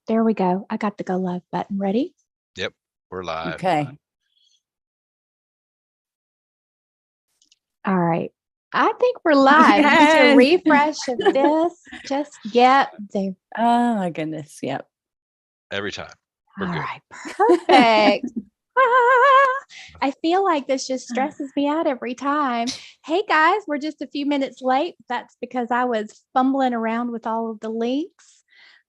there we go. I got the go live button. Ready? Yep, we're live. Okay. All right. I think we're live. Just a refresh of this. Just get there. Oh my goodness. Yep. Every time. All right. Perfect. I feel like this just stresses me out every time. Hey guys, we're just a few minutes late. That's because I was fumbling around with all of the links.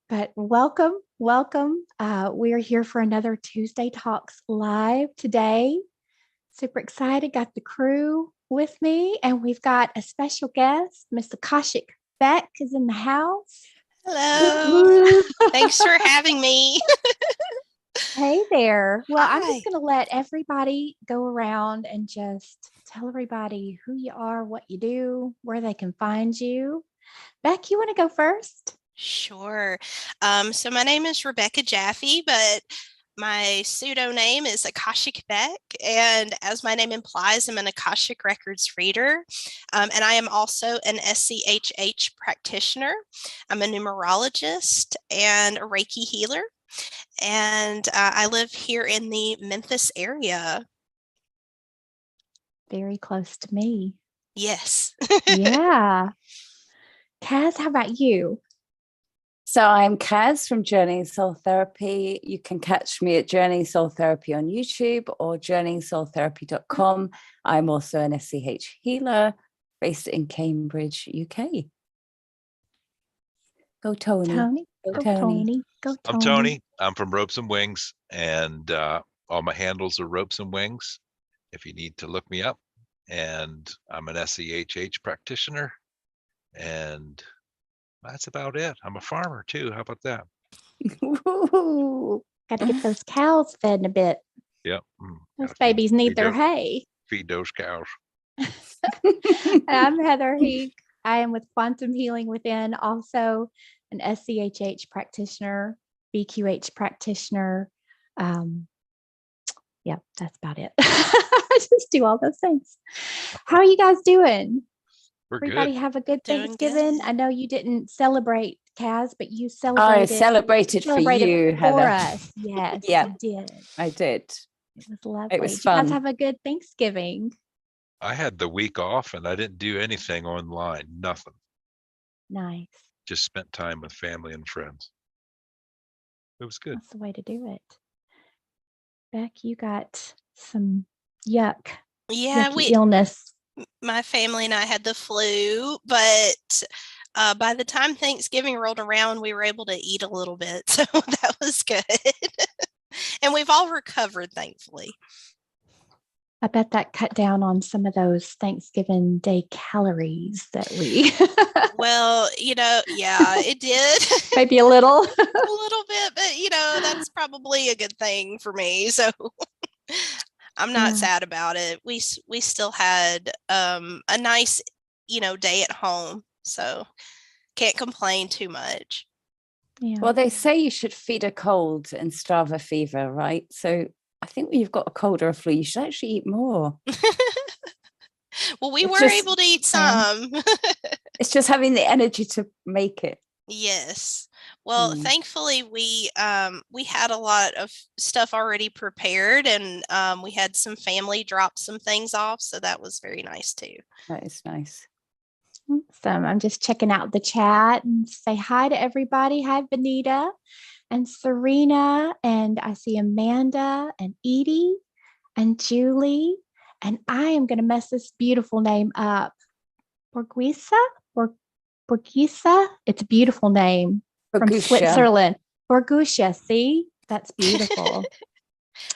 But welcome. We're here for another Tuesday Talks live today. Super excited. Got the crew with me, and we've got a special guest. Miss Akashic Bec is in the house. Hello. Thanks for having me. Hey there. Well, Hi. I'm just going to let everybody go around and just tell everybody who you are, what you do, where they can find you. Bec, you want to go first? Sure. So my name is Rebecca Jaffe, but my pseudonym is Akashic Bec, and as my name implies, I'm an Akashic Records reader, and I am also an SCHH practitioner. I'm a numerologist and a Reiki healer, and I live here in the Memphis area. Very close to me. Yes. Yeah. Kaz, how about you? So I'm Kaz from Journeying Soul Therapy. You can catch me at Journeying Soul Therapy on YouTube or journeyingsoultherapy.com. I'm also an SCH healer based in Cambridge, UK. Go Tony. Go Tony. I'm Tony. I'm from Ropes and Wings, and all my handles are Ropes and Wings if you need to look me up. And I'm an SCHH practitioner, and that's about it. I'm a farmer too. How about that? Got to get those cows fed in a bit. Yep. Those babies need their hay. Feed those cows. I'm Heather Heek. I am with Quantum Healing Within, also an SCHH practitioner, BQH practitioner. Yeah, that's about it. I just do all those things. How are you guys doing? We're Everybody good. have a good Doing Thanksgiving. good. I know you didn't celebrate, Kaz, but you I celebrated celebrated for you, for Heather. us. Yes, Yeah. you did. I did. It was lovely. It was Did you guys fun. have a good Thanksgiving? I had the week off, and I didn't do anything online. Nothing. Nice. Just spent time with family and friends. It was good. That's the way to do it. Bec, you got some yucky illness. My family and I had the flu, but by the time Thanksgiving rolled around, we were able to eat a little bit. So that was good. And we've all recovered, thankfully. I bet that cut down on some of those Thanksgiving Day calories that we. Well, yeah, it did. Maybe a little. A little bit, but, that's probably a good thing for me. So I'm not sad about it. We still had a nice, day at home. So can't complain too much. Yeah. Well, they say you should feed a cold and starve a fever, right? So I think when you've got a cold or a flu, you should actually eat more. Well, we were able to eat some. It's just having the energy to make it. Yes. Well, thankfully we had a lot of stuff already prepared, and we had some family drop some things off, so that was very nice too. That is nice. Awesome. I'm just checking out the chat and say hi to everybody. Hi, Benita and Serena, and I see Amanda and Edie and Julie, and I am going to mess this beautiful name up. Borguisa? It's a beautiful name. From Switzerland. Borgusia, see? That's beautiful.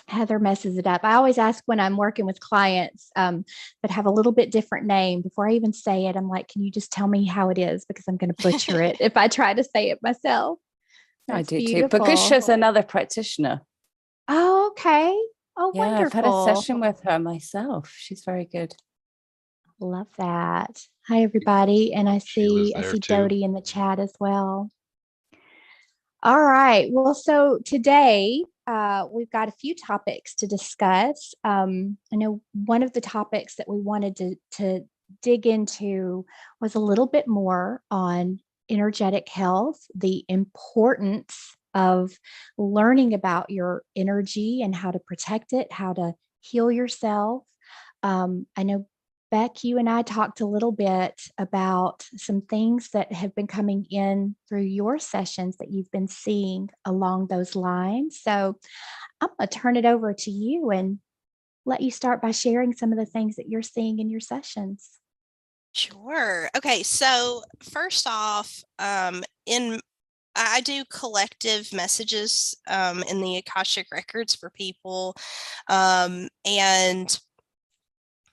Heather messes it up. I always ask when I'm working with clients that have a little bit different name before I even say it. I'm like, can you just tell me how it is? Because I'm going to butcher it if I try to say it myself. I do too. Borgusia's another practitioner. Oh, okay. Oh, yeah, wonderful. I've had a session with her myself. She's very good. Love that. Hi, everybody. And I see too. Dodie in the chat as well. All right. Well, so today we've got a few topics to discuss. I know one of the topics that we wanted to dig into was a little bit more on energetic health, the importance of learning about your energy and how to protect it, how to heal yourself. I know, Beck, you and I talked a little bit about some things that have been coming in through your sessions that you've been seeing along those lines. So I'm going to turn it over to you and let you start by sharing some of the things that you're seeing in your sessions. Sure. Okay. So first off, I do collective messages in the Akashic records for people, and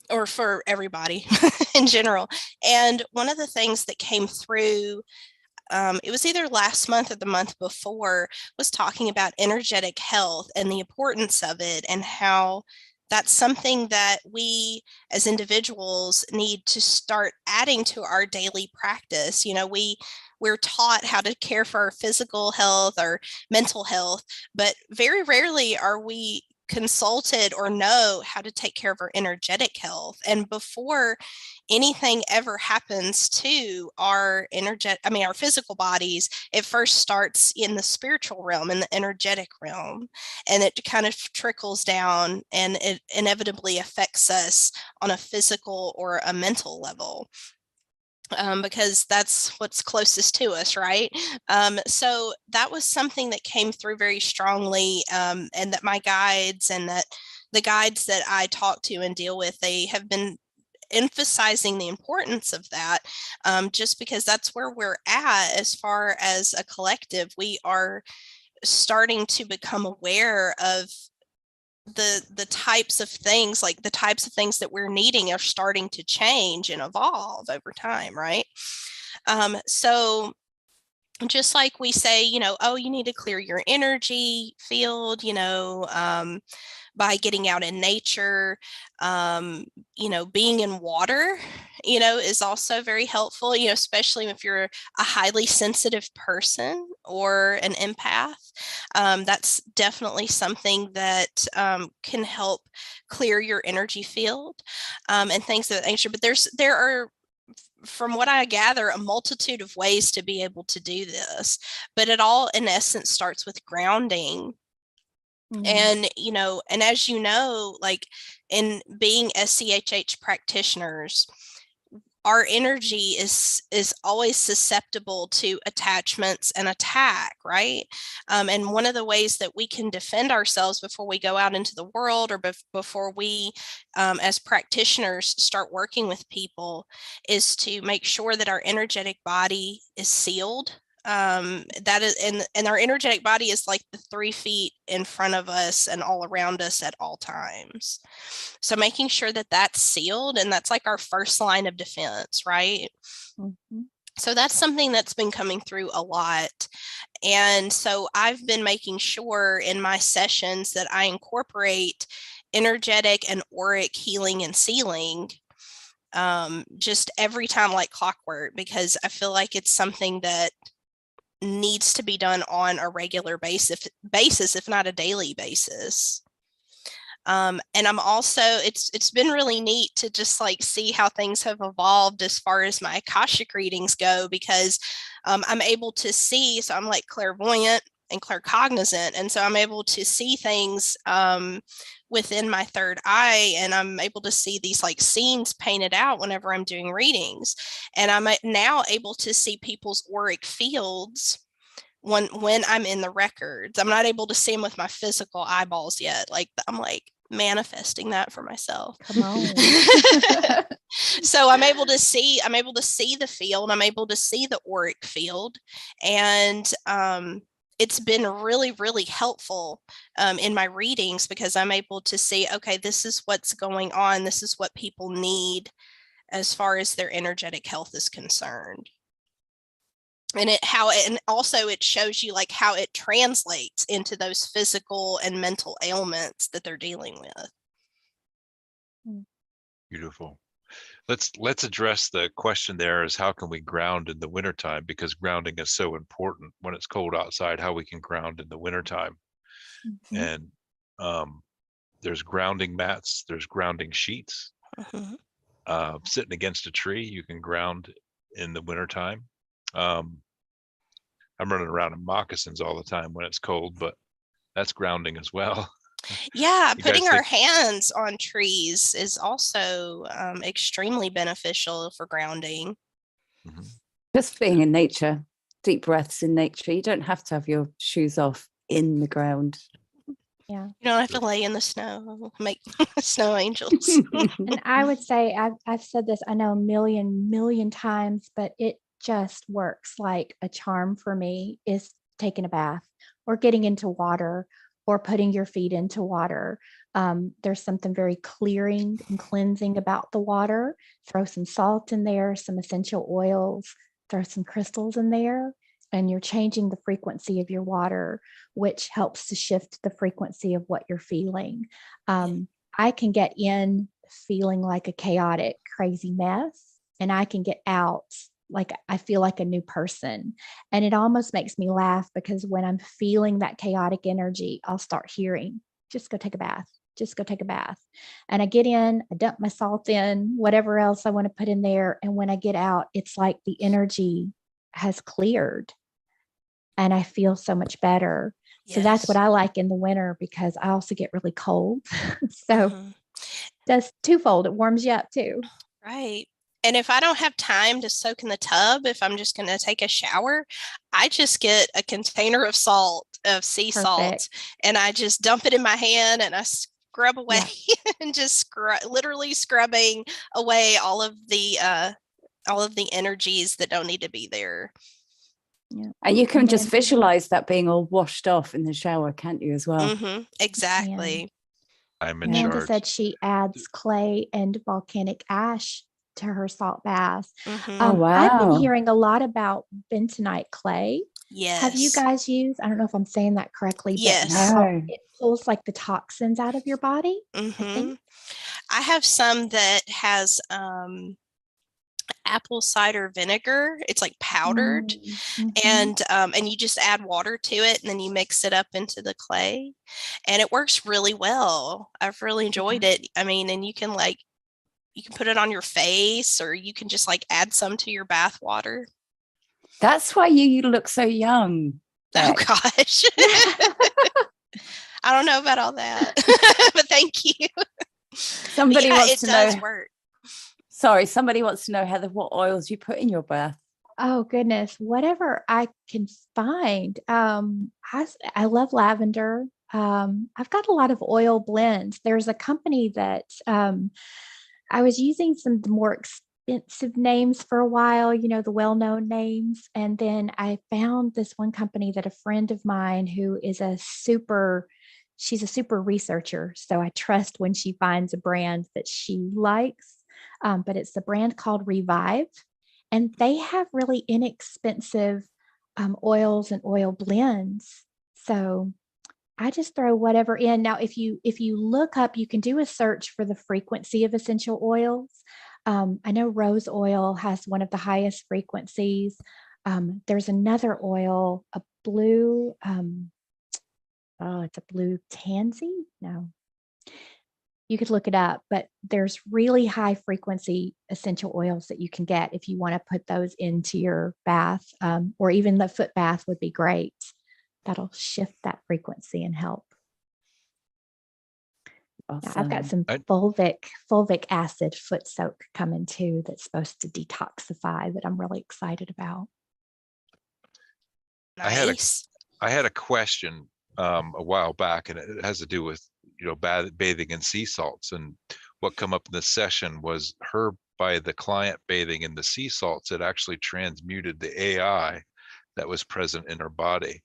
or for everybody in general. And one of the things that came through, it was either last month or the month before, was talking about energetic health and the importance of it, and how that's something that we as individuals need to start adding to our daily practice. We're taught how to care for our physical health, our mental health, but very rarely are we consulted or know how to take care of our energetic health. And before anything ever happens to our our physical bodies, it first starts in the spiritual realm, in the energetic realm, and it kind of trickles down, and it inevitably affects us on a physical or a mental level. Because that's what's closest to us, right? So that was something that came through very strongly, and that my guides and that the guides that I talk to and deal with, they have been emphasizing the importance of that, just because that's where we're at as far as a collective. We are starting to become aware of the types of things, like the types of things that we're needing are starting to change and evolve over time, right? So just like we say, oh, you need to clear your energy field, by getting out in nature, being in water, is also very helpful, especially if you're a highly sensitive person or an empath. That's definitely something that can help clear your energy field, and things of that nature. But there are, from what I gather, a multitude of ways to be able to do this, but it all in essence starts with grounding. And and as you know, like, in being SCHH practitioners, our energy is always susceptible to attachments and attack, right? And one of the ways that we can defend ourselves before we go out into the world, or before we, as practitioners, start working with people, is to make sure that our energetic body is sealed. That is, and our energetic body is like the 3 feet in front of us and all around us at all times. So making sure that that's sealed, and that's like our first line of defense, right? Mm-hmm. So that's something that's been coming through a lot. And so I've been making sure in my sessions that I incorporate energetic and auric healing and sealing, just every time, like clockwork, because I feel like it's something that needs to be done on a regular basis, if not a daily basis. And I'm also, it's been really neat to just like see how things have evolved as far as my Akashic readings go, because I'm able to see, so I'm like clairvoyant and claircognizant, and so I'm able to see things within my third eye, and I'm able to see these like scenes painted out whenever I'm doing readings. And I'm now able to see people's auric fields when I'm in the records. I'm not able to see them with my physical eyeballs yet. Like, I'm like manifesting that for myself. Come on. So I'm able to see the field, I'm able to see the auric field, and it's been really, really helpful in my readings, because I'm able to see, okay, this is what's going on. This is what people need as far as their energetic health is concerned. And also it shows you like how it translates into those physical and mental ailments that they're dealing with. Beautiful. Let's address the question there, is how can we ground in the wintertime? Because grounding is so important when it's cold outside, how we can ground in the wintertime. Mm-hmm. And there's grounding mats, there's grounding sheets. Mm-hmm. Sitting against a tree, you can ground in the wintertime. I'm running around in moccasins all the time when it's cold, but that's grounding as well. Yeah, You putting guys our think, hands on trees is also extremely beneficial for grounding. Mhm. Just being in nature, deep breaths in nature. You don't have to have your shoes off in the ground. Yeah. You don't have to lay in the snow, make snow angels. And I would say I've said this, I know a million times, but it just works like a charm for me is taking a bath or getting into water or putting your feet into water. There's something very clearing and cleansing about the water. Throw some salt in there, some essential oils, throw some crystals in there, and you're changing the frequency of your water, which helps to shift the frequency of what you're feeling. I can get in feeling like a chaotic, crazy mess, and I can get out like I feel like a new person. And it almost makes me laugh because when I'm feeling that chaotic energy, I'll start hearing, just go take a bath. Just go take a bath. And I get in, I dump my salt in, whatever else I want to put in there. And when I get out, it's like the energy has cleared and I feel so much better. So that's what Yes. I like in the winter because I also get really cold. So Mhm. that's twofold. It warms you up too. Right. And if I don't have time to soak in the tub, if I'm just going to take a shower, I just get a container of salt, of sea Perfect. salt, and I just dump it in my hand and I scrub away Yeah. and just literally scrubbing away all of the energies that don't need to be there. Yeah. And you can And just then visualize that being all washed off in the shower, can't you, as well? Exactly. I'm in Amanda charge. said she adds clay and volcanic ash to her salt bath. Mhm. Oh, I've been wow. hearing a lot about bentonite clay. Have you Yes. guys used? I don't know if I'm saying that correctly, but Yes. No. it pulls like the toxins out of your body, I think. I have some that has apple cider vinegar. It's like powdered, Mhm. and you just add water to it, and then you mix it up into the clay, and it works really well. I've really enjoyed it. I mean, and you can put it on your face, or you can just like add some to your bath water. That's why you look so young. Oh Bec. gosh. I don't know about all that, but thank you. Somebody Yeah, wants it to does know. work. Sorry, somebody wants to know, Heather, what oils you put in your bath. Oh goodness, whatever I can find. I love lavender. I've got a lot of oil blends. There's a company that I was using some of the more expensive names for a while, the well-known names, and then I found this one company that a friend of mine who is she's a super researcher, so I trust when she finds a brand that she likes. But it's a brand called Revive. And they have really inexpensive oils and oil blends. So I just throw whatever in. Now, if you look up, you can do a search for the frequency of essential oils. I know rose oil has one of the highest frequencies. There's another oil, a blue, it's a blue tansy. No, you could look it up, but there's really high frequency essential oils that you can get if you want to put those into your bath, or even the foot bath would be great. That'll shift that frequency and help. Yeah, I've got Awesome. some fulvic acid foot soak coming too that's supposed to detoxify that I'm really excited about. Nice. I had a question a while back, and it has to do with bathing in sea salts. And what come up in this session was by the client bathing in the sea salts, it actually transmuted the AI that was present in her body.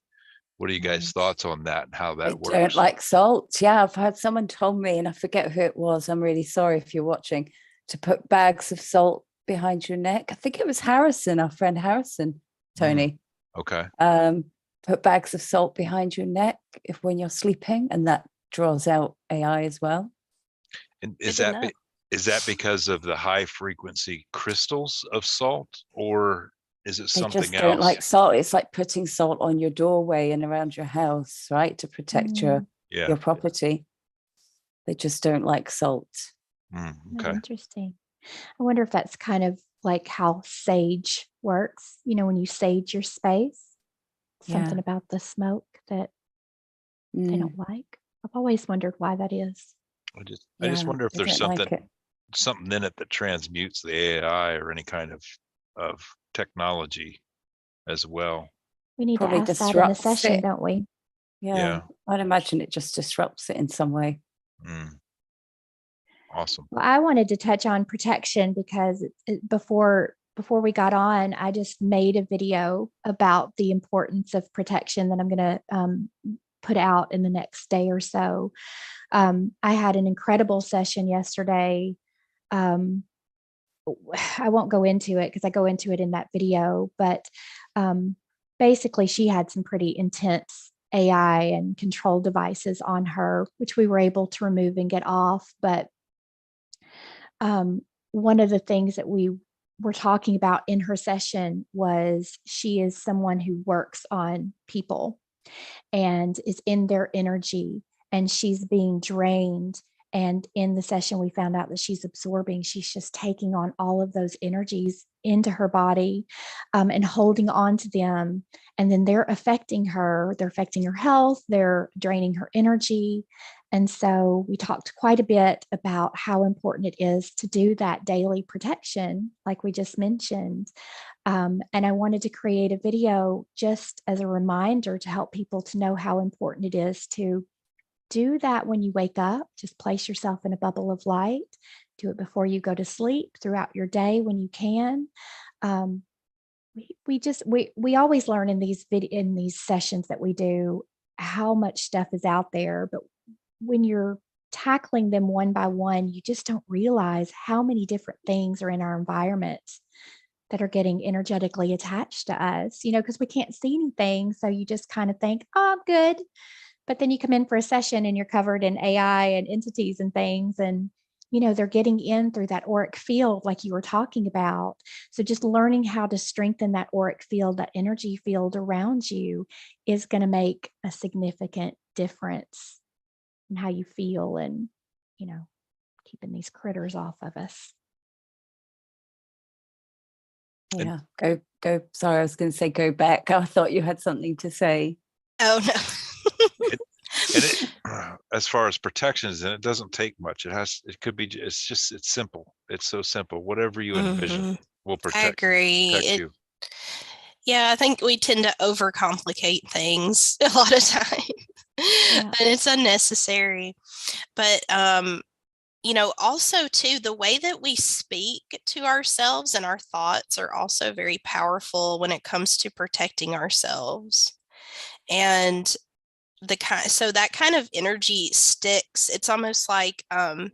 What are you guys' Nice. thoughts on that and how that I works? don't like salt. Yeah, I've had someone told me, and I forget who it was. I'm really sorry if you're watching, to put bags of salt behind your neck. I think it was Harrison, our friend Harrison, Tony. Okay. Put bags of salt behind your neck when you're sleeping, and that draws out AI as well. And is that because of the high frequency crystals of salt, or is it They something just else? don't like salt. It's like putting salt on your doorway and around your house, right? To protect your property. They just don't like salt. Okay. Interesting. I wonder if that's kind of like how sage works, when you sage your space. something about the smoke that they don't like. I've always wondered why that is. I just wonder if there's something like something in it that transmutes the AI or any kind of technology as well. We need Probably to ask that in a disrupts session, it. don't we? Yeah, I'd imagine it just disrupts it in some way. Awesome. Well, I wanted to touch on protection because before we got on, I just made a video about the importance of protection that I'm going to put out in the next day or so. I had an incredible session yesterday. I won't go into it because I go into it in that video, but basically she had some pretty intense AI and control devices on her, which we were able to remove and get off. But one of the things that we were talking about in her session was she is someone who works on people and is in their energy, and she's being drained. And in the session, we found out that she's absorbing, she's just taking on all of those energies into her body and holding on to them. And then they're affecting her health, they're draining her energy. And so we talked quite a bit about how important it is to do that daily protection, like we just mentioned. And I wanted to create a video just as a reminder to help people to know how important it is to do that when you wake up. Just place yourself in a bubble of light. Do it before you go to sleep, throughout your day when you can. We always learn in these sessions that we do how much stuff is out there, but when you're tackling them one by one, you just don't realize how many different things are in our environment that are getting energetically attached to us, because we can't see anything. So you just kind of think, oh, I'm good. But then you come in for a session and you're covered in AI and entities and things. And, they're getting in through that auric field, like you were talking about. So just learning how to strengthen that auric field, that energy field around you, is going to make a significant difference in how you feel and, keeping these critters off of us. Yeah, go. Sorry, I was going to say go back. I thought you had something to say. Oh, no. As far as protections, and it doesn't take much. It's simple. It's so simple. Whatever you envision will protect. I agree. You. Yeah, I think we tend to overcomplicate things a lot of time, and it's unnecessary. But also too, the way that we speak to ourselves and our thoughts are also very powerful when it comes to protecting ourselves. And so that kind of energy sticks. It's almost like glue.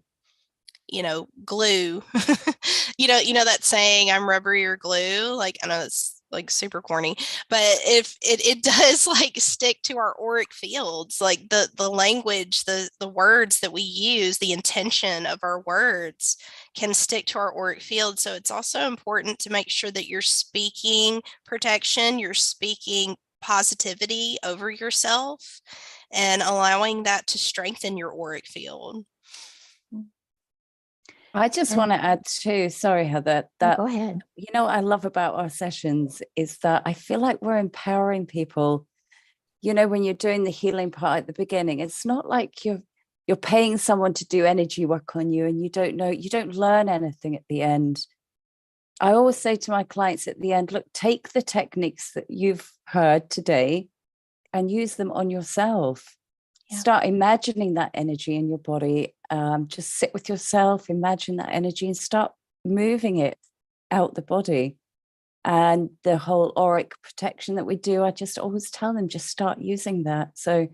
you know that saying, I'm rubbery or glue. Like, I know it's like super corny, but if it does like stick to our auric fields, like the language, the words that we use, the intention of our words can stick to our auric field. So it's also important to make sure that you're speaking protection, you're speaking positivity over yourself, and allowing that to strengthen your auric field. I just want to add too, sorry, Heather, that, go ahead. What I love about our sessions is that I feel like we're empowering people. When you're doing the healing part at the beginning, it's not like you're paying someone to do energy work on you and you don't learn anything at the end. I always say to my clients at the end, look, take the techniques that you've heard today and use them on yourself. Yeah. Start imagining that energy in your body. Just sit with yourself, imagine that energy and start moving it out the body. And the whole auric protection that we do, I just always tell them, just start using that. So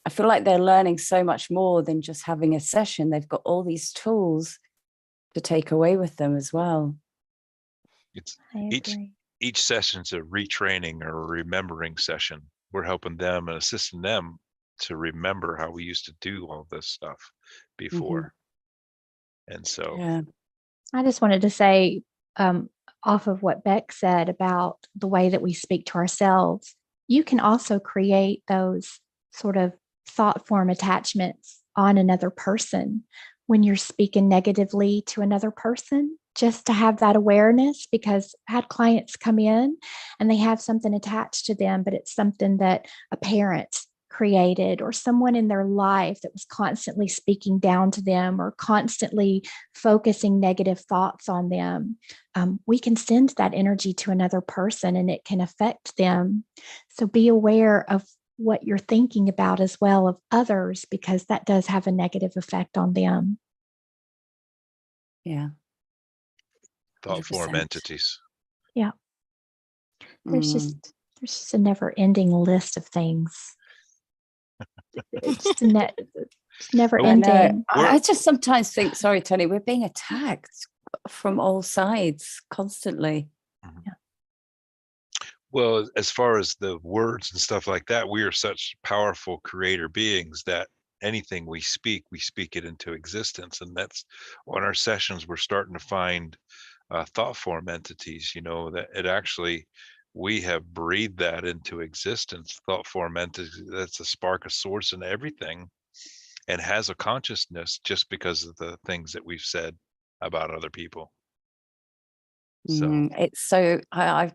I feel like they're learning so much more than just having a session. They've got all these tools to take away with them as well. Each session's a retraining or a remembering session. We're helping them and assisting them to remember how we used to do all this stuff before. And so I just wanted to say, off of what Bec said about the way that we speak to ourselves, you can also create those sort of thought form attachments on another person when you're speaking negatively to another person. just to have that awareness, because I had clients come in and they have something attached to them, but it's something that a parent created or someone in their life that was constantly speaking down to them or constantly focusing negative thoughts on them. We can send that energy to another person and it can affect them. So be aware of what you're thinking about as well of others, because that does have a negative effect on them. Yeah. Thought form 100%. entities. Yeah. There's just a never ending list of things. It's never ending. I just sometimes think, sorry, Tony, we're being attacked from all sides constantly. Yeah. Well, as far as the words and stuff like that, we are such powerful creator beings that anything we speak it into existence. And that's on our sessions, we're starting to find thought form entities, that it actually, we have breathed that into existence. Thought form entity, that's a spark, a source in everything, and has a consciousness just because of the things that we've said about other people. So it's so I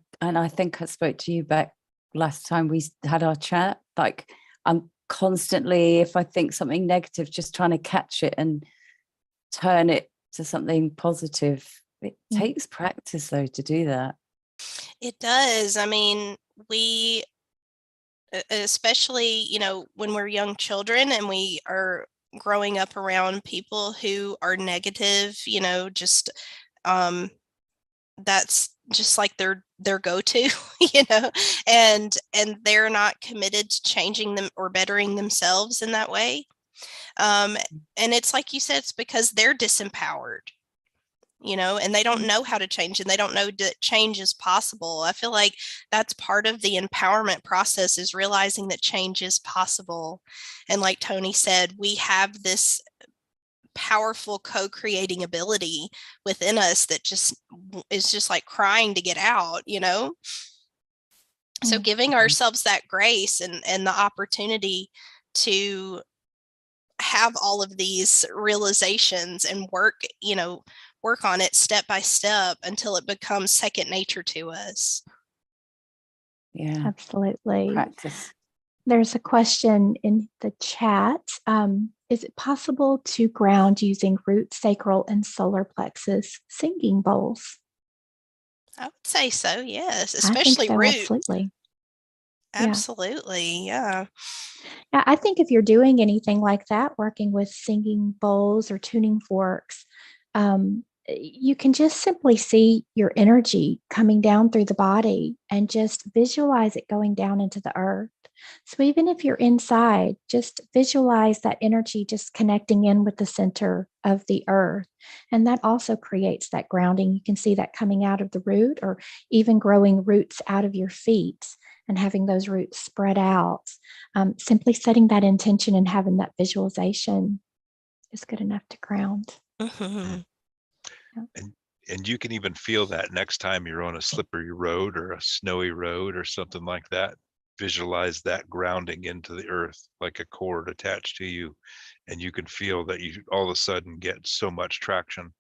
think I spoke to you back last time we had our chat. Like, I'm constantly, if I think something negative, just trying to catch it and turn it to something positive. It takes practice though to do that. It does. I mean, we, especially, when we're young children and we are growing up around people who are negative, just that's just like their go-to, and they're not committed to changing them or bettering themselves in that way. And it's like you said, it's because they're disempowered, and they don't know how to change, and they don't know that change is possible. I feel like that's part of the empowerment process, is realizing that change is possible. And like Tony said, we have this powerful co-creating ability within us that just is just like crying to get out, So giving ourselves that grace and the opportunity to have all of these realizations and work on it step by step until it becomes second nature to us. Yeah, Absolutely. practice. There's a question in the chat. Is it possible to ground using root, sacral, and solar plexus singing bowls? I would say so, yes, especially I think so, root. absolutely. Absolutely, yeah. I think if you're doing anything like that, working with singing bowls or tuning forks, you can just simply see your energy coming down through the body and just visualize it going down into the earth. So even if you're inside, just visualize that energy just connecting in with the center of the earth. And that also creates that grounding. You can see that coming out of the root, or even growing roots out of your feet and having those roots spread out. Simply setting that intention and having that visualization is good enough to ground. Mm-hmm. And you can even feel that next time you're on a slippery road or a snowy road or something like that. Visualize that grounding into the earth like a cord attached to you, and you can feel that you all of a sudden get so much traction.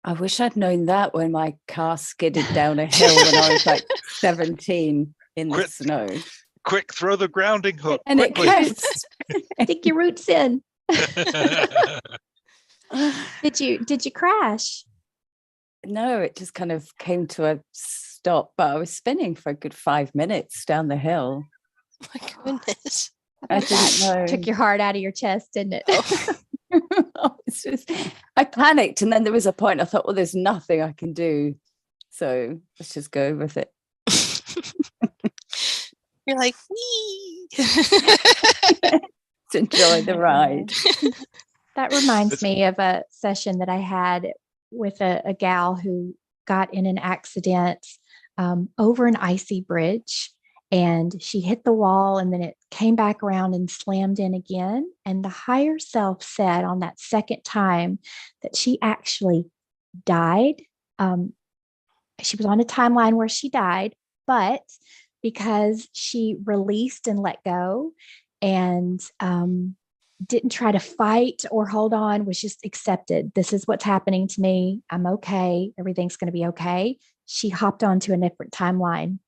I wish I'd known that when my car skidded down a hill when I was like 17 in the snow. Quick, throw the grounding hook. And quickly. it kept Stick your roots in. Did you crash? No, it just kind of came to a stop, but I was spinning for a good 5 minutes down the hill. Oh my goodness. I didn't know. Took your heart out of your chest, didn't it? I panicked, and then there was a point I thought, well, there's nothing I can do, so let's just go with it. You're like, wee. Enjoy the ride. That reminds me of a session that I had with a gal who got in an accident over an icy bridge, and she hit the wall, and then it came back around and slammed in again. And the higher self said on that second time that she actually died. She was on a timeline where she died, but because she released and let go, and didn't try to fight or hold on, was just accepted. This is what's happening to me. I'm okay. Everything's going to be okay. She hopped onto a different timeline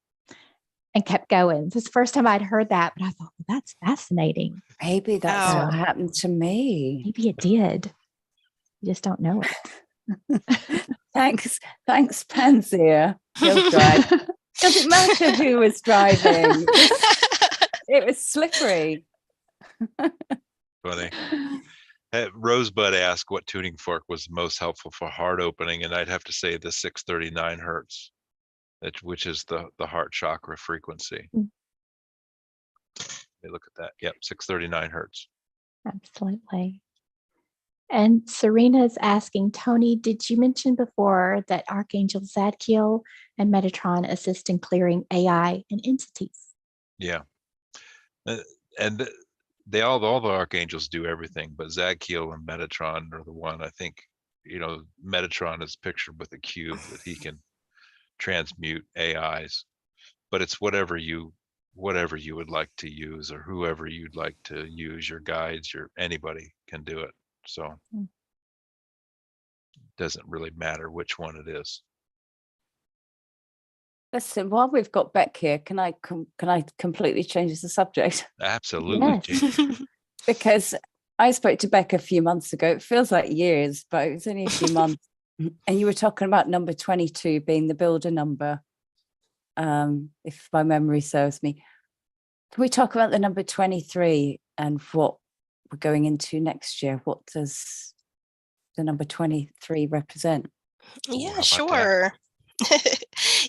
and kept going. This is the first time I'd heard that, but I thought, well, that's fascinating. Maybe that's what happened to me. Maybe it did. You just don't know it. Thanks, Pansia. He'll drive. Doesn't matter who was driving. It was slippery. Funny. Rosebud asked what tuning fork was most helpful for heart opening, and I'd have to say the 639 hertz, which is the heart chakra frequency. They look at that. Yep, 639 hertz. Absolutely. And Serena's asking, Tony, did you mention before that Archangel Zadkiel and Metatron assist in clearing AI and entities? Yeah. And all the archangels do everything, but Zadkiel and Metatron are the one. I think, Metatron is pictured with a cube that he can transmute AIs, but it's whatever you would like to use, or whoever you'd like to use, your guides, anybody can do it. So it doesn't really matter which one it is. Listen, while we've got Bec here, can I completely change the subject? Absolutely. Yes. Because I spoke to Bec a few months ago. It feels like years, but it was only a few months. And you were talking about number 22 being the builder number, if my memory serves me. Can we talk about the number 23 and what we're going into next year? What does the number 23 represent? Yeah, sure.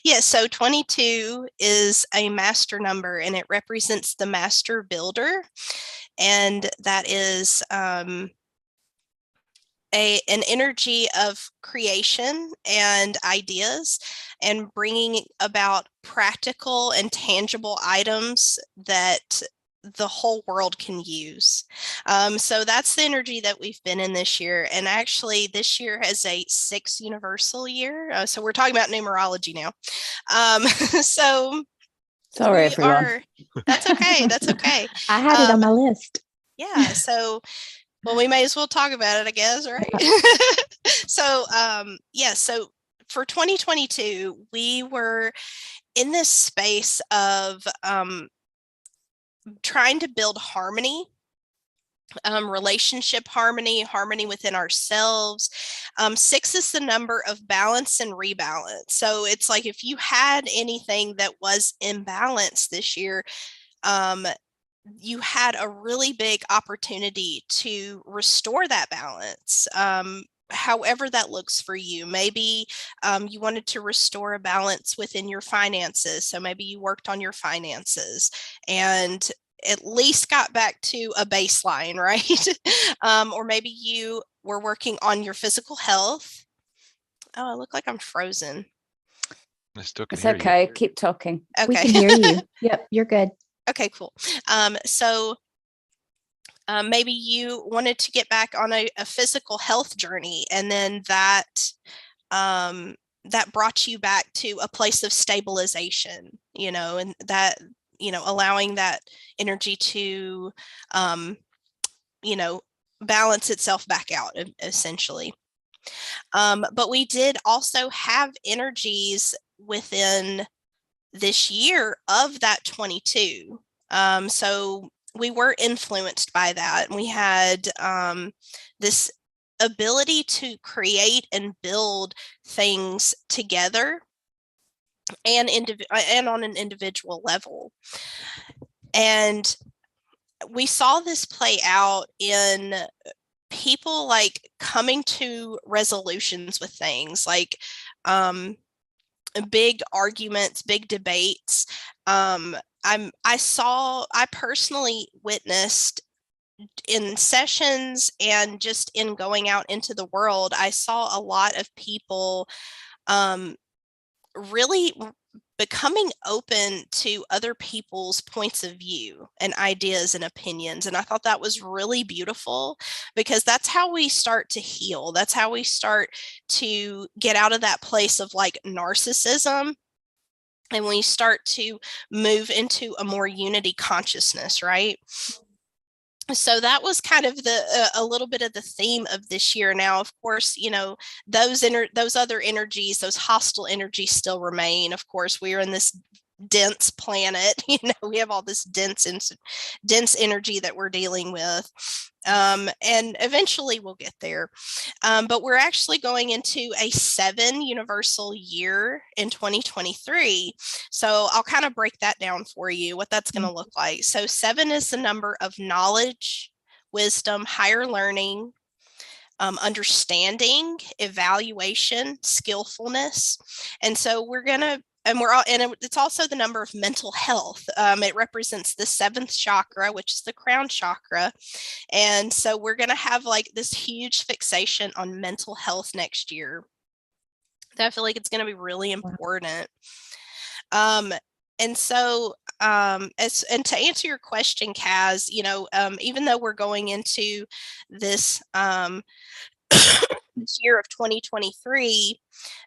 Yeah, so 22 is a master number, and it represents the master builder, and that is an energy of creation and ideas, and bringing about practical and tangible items that the whole world can use. So that's the energy that we've been in this year. And actually this year has a 6 universal year. So we're talking about numerology now. So sorry, everyone. That's okay. That's okay. I had it on my list. Yeah. So, well, we may as well talk about it, I guess, right? So, so for 2022, we were in this space of trying to build harmony, relationship harmony within ourselves. 6 is the number of balance and rebalance. So it's like if you had anything that was imbalanced this year, you had a really big opportunity to restore that balance. However that looks for you. Maybe you wanted to restore a balance within your finances. So maybe you worked on your finances and at least got back to a baseline, right? Or maybe you were working on your physical health. Oh, I look like I'm frozen. It's okay. You. Keep talking. Okay. We can hear you. Yep, you're good. Okay, cool. So maybe you wanted to get back on a physical health journey, and then that brought you back to a place of stabilization, and that, allowing that energy to, balance itself back out, essentially. But we did also have energies within this year of that 22. So we were influenced by that. And we had this ability to create and build things together and on an individual level. And we saw this play out in people like coming to resolutions with things like big arguments, big debates. I personally witnessed in sessions and just in going out into the world, I saw a lot of people really becoming open to other people's points of view and ideas and opinions. And I thought that was really beautiful, because that's how we start to heal. That's how we start to get out of that place of like narcissism. And we start to move into a more unity consciousness, right? So that was kind of a little bit of the theme of this year. Now, of course, those other energies, those hostile energies still remain. Of course, we are in this dense planet. We have all this dense energy that we're dealing with. And eventually we'll get there. But we're actually going into a 7 universal year in 2023. So I'll kind of break that down for you, what that's going to look like. So 7 is the number of knowledge, wisdom, higher learning, understanding, evaluation, skillfulness. And so it's also the number of mental health. It represents the 7th chakra, which is the crown chakra. And so we're going to have like this huge fixation on mental health next year. I feel like it's going to be really important. And so, and to answer your question, Kaz, even though we're going into this this year of 2023,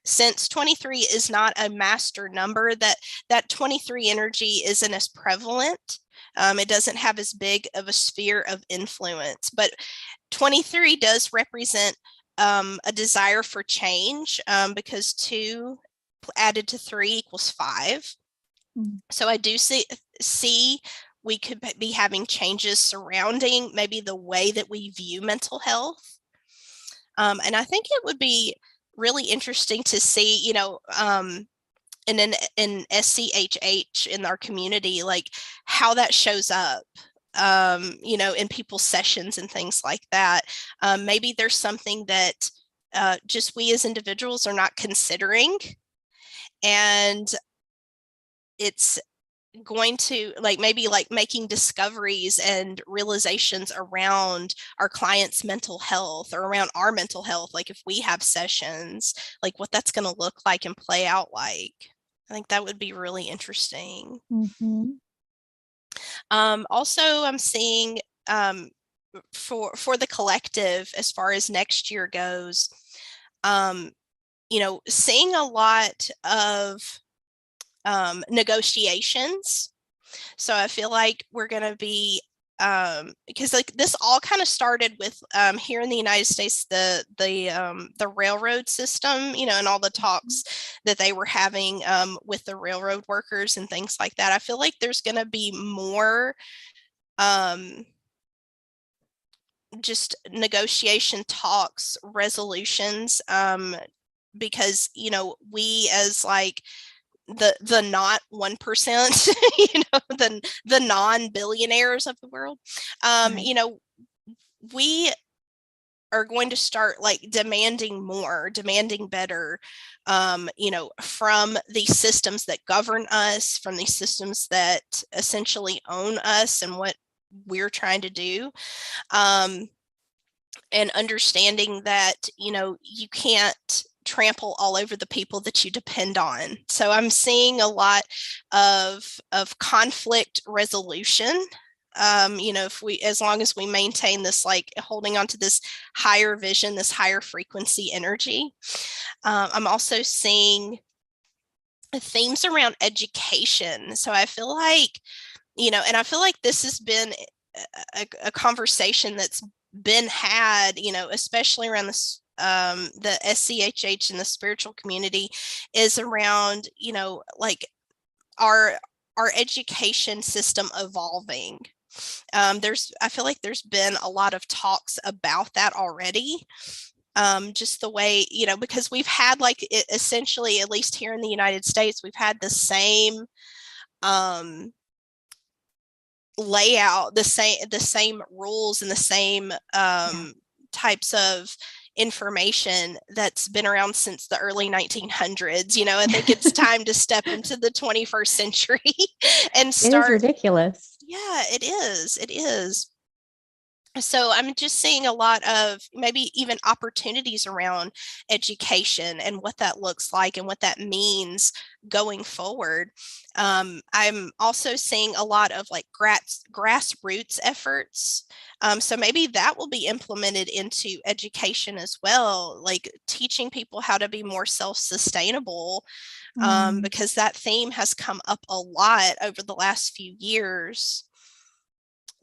since 23 is not a master number, that 23 energy isn't as prevalent. It doesn't have as big of a sphere of influence, but 23 does represent a desire for change, because 2 added to 3 equals 5. So I do see we could be having changes surrounding maybe the way that we view mental health. And I think it would be really interesting to see, in SCHH in our community, like how that shows up, in people's sessions and things like that. Maybe there's something that just we as individuals are not considering, and it's going to maybe making discoveries and realizations around our clients' mental health or around our mental health. Like if we have sessions, like what that's going to look like and play out like. I think that would be really interesting. Mm-hmm. Also, I'm seeing for the collective, as far as next year goes, seeing a lot of negotiations. So I feel like we're going to be, because like this all kind of started with here in the United States, the railroad system, and all the talks that they were having with the railroad workers and things like that. I feel like there's going to be more just negotiation talks, resolutions, because we as like the not 1%, the non-billionaires of the world, right. We are going to start like demanding more, demanding better, from these systems that govern us, from these systems that essentially own us and what we're trying to do. And understanding that, you can't trample all over the people that you depend on. So I'm seeing a lot of conflict resolution. As long as we maintain this, like holding on to this higher vision, this higher frequency energy. I'm also seeing themes around education. So I feel like, and I feel like this has been a conversation that's been had, especially around this, the SCHH and the spiritual community, is around, like our education system evolving. I feel like there's been a lot of talks about that already. Just the way, because we've had essentially, at least here in the United States, we've had the same layout, the same rules and the same types of information that's been around since the early 1900s. I think it's time to step into the 21st century and start. It is ridiculous. Yeah, it is. So I'm just seeing a lot of maybe even opportunities around education and what that looks like and what that means going forward. I'm also seeing a lot of like grassroots efforts. So maybe that will be implemented into education as well, like teaching people how to be more self-sustainable, because that theme has come up a lot over the last few years.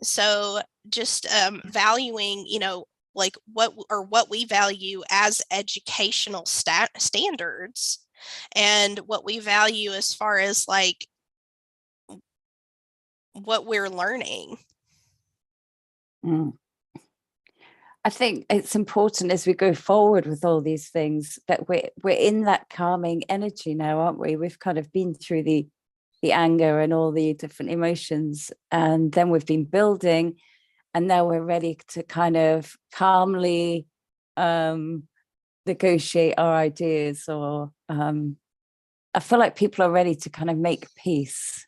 So just valuing, like what we value as educational standards, and what we value as far as like what we're learning. I think it's important as we go forward with all these things that we're in that calming energy now, aren't we? We've kind of been through the anger and all the different emotions, and then we've been building, and now we're ready to kind of calmly negotiate our ideas, or I feel like people are ready to kind of make peace.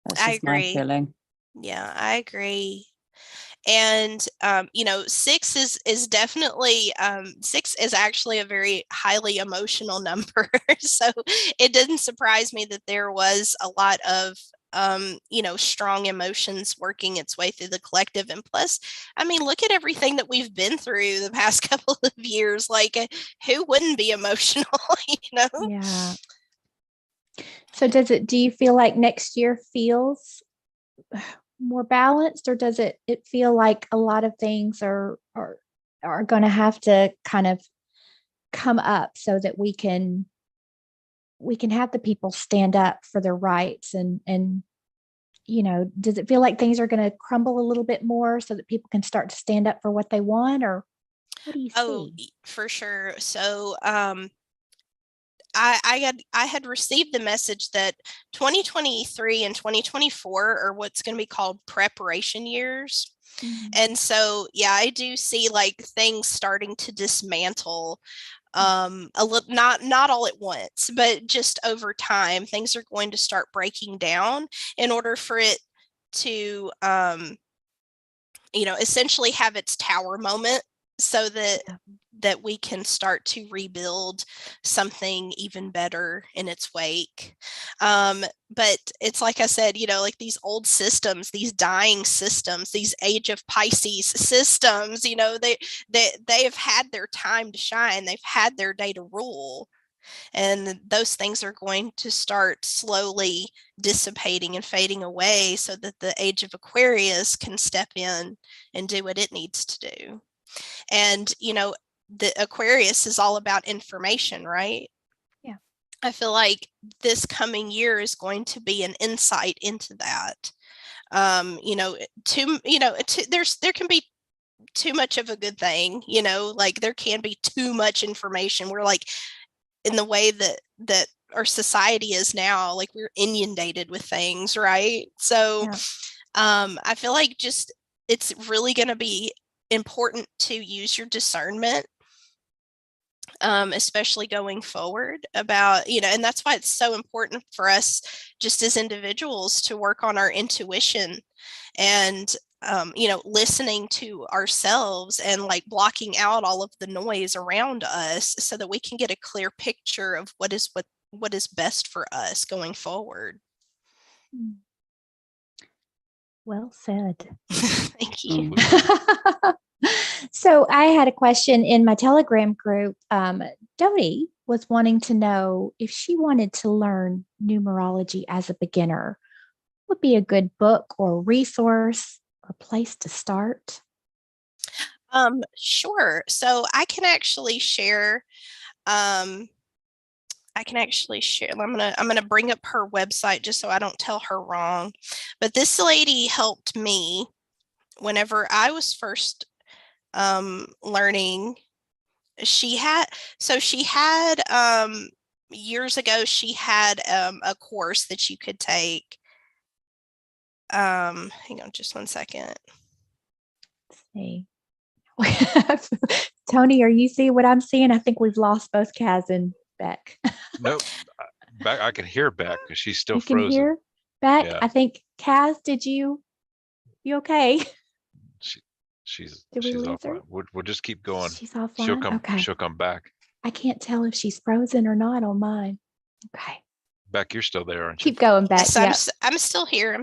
That's just my feeling. Yeah, I agree. And 6 is definitely 6 is actually a very highly emotional number. So it didn't surprise me that there was a lot of strong emotions working its way through the collective. And plus, I mean, look at everything that we've been through the past couple of years. Like, who wouldn't be emotional? Yeah. So do you feel like next year feels more balanced, or does it feel like a lot of things are going to have to kind of come up so that we can have the people stand up for their rights, and does it feel like things are going to crumble a little bit more so that people can start to stand up for what they want, or what do you see? For sure. So I had received the message that 2023 and 2024 are what's going to be called preparation years. Mm-hmm. And so, yeah, I do see like things starting to dismantle a little, not all at once, but just over time, things are going to start breaking down in order for it to, essentially have its tower moment, so that we can start to rebuild something even better in its wake. But it's like I said, like these old systems, these dying systems, these Age of Pisces systems, they have had their time to shine. They've had their day to rule. And those things are going to start slowly dissipating and fading away, so that the Age of Aquarius can step in and do what it needs to do. And, the Aquarius is all about information, right? Yeah. I feel like this coming year is going to be an insight into that. There can be too much of a good thing, like there can be too much information. We're like, in the way that our society is now, like we're inundated with things, right? So yeah. I feel like just it's really going to be important to use your discernment, especially going forward about, and that's why it's so important for us just as individuals to work on our intuition and listening to ourselves and like blocking out all of the noise around us, so that we can get a clear picture of what is best for us going forward. Well said. Thank you. So I had a question in my Telegram group. Dodie was wanting to know if she wanted to learn numerology as a beginner, what would be a good book or resource or place to start? Sure. So I can actually share. I'm gonna bring up her website just so I don't tell her wrong. But this lady helped me whenever I was first learning. She had years ago, she had a course that you could take. Hang on just one second. Let's see. Tony, are you seeing what I'm seeing? I think we've lost both Kaz and Bec. Nope. Bec, I can hear Bec because she's still you frozen. Can hear Bec? Yeah. I think Kaz, you okay? She's offline. We'll just keep going. She's offline. She'll come back. I can't tell if she's frozen or not on mine. Okay. Bec, you're still there, aren't you? Keep going, Bec. Yes, I'm still here. I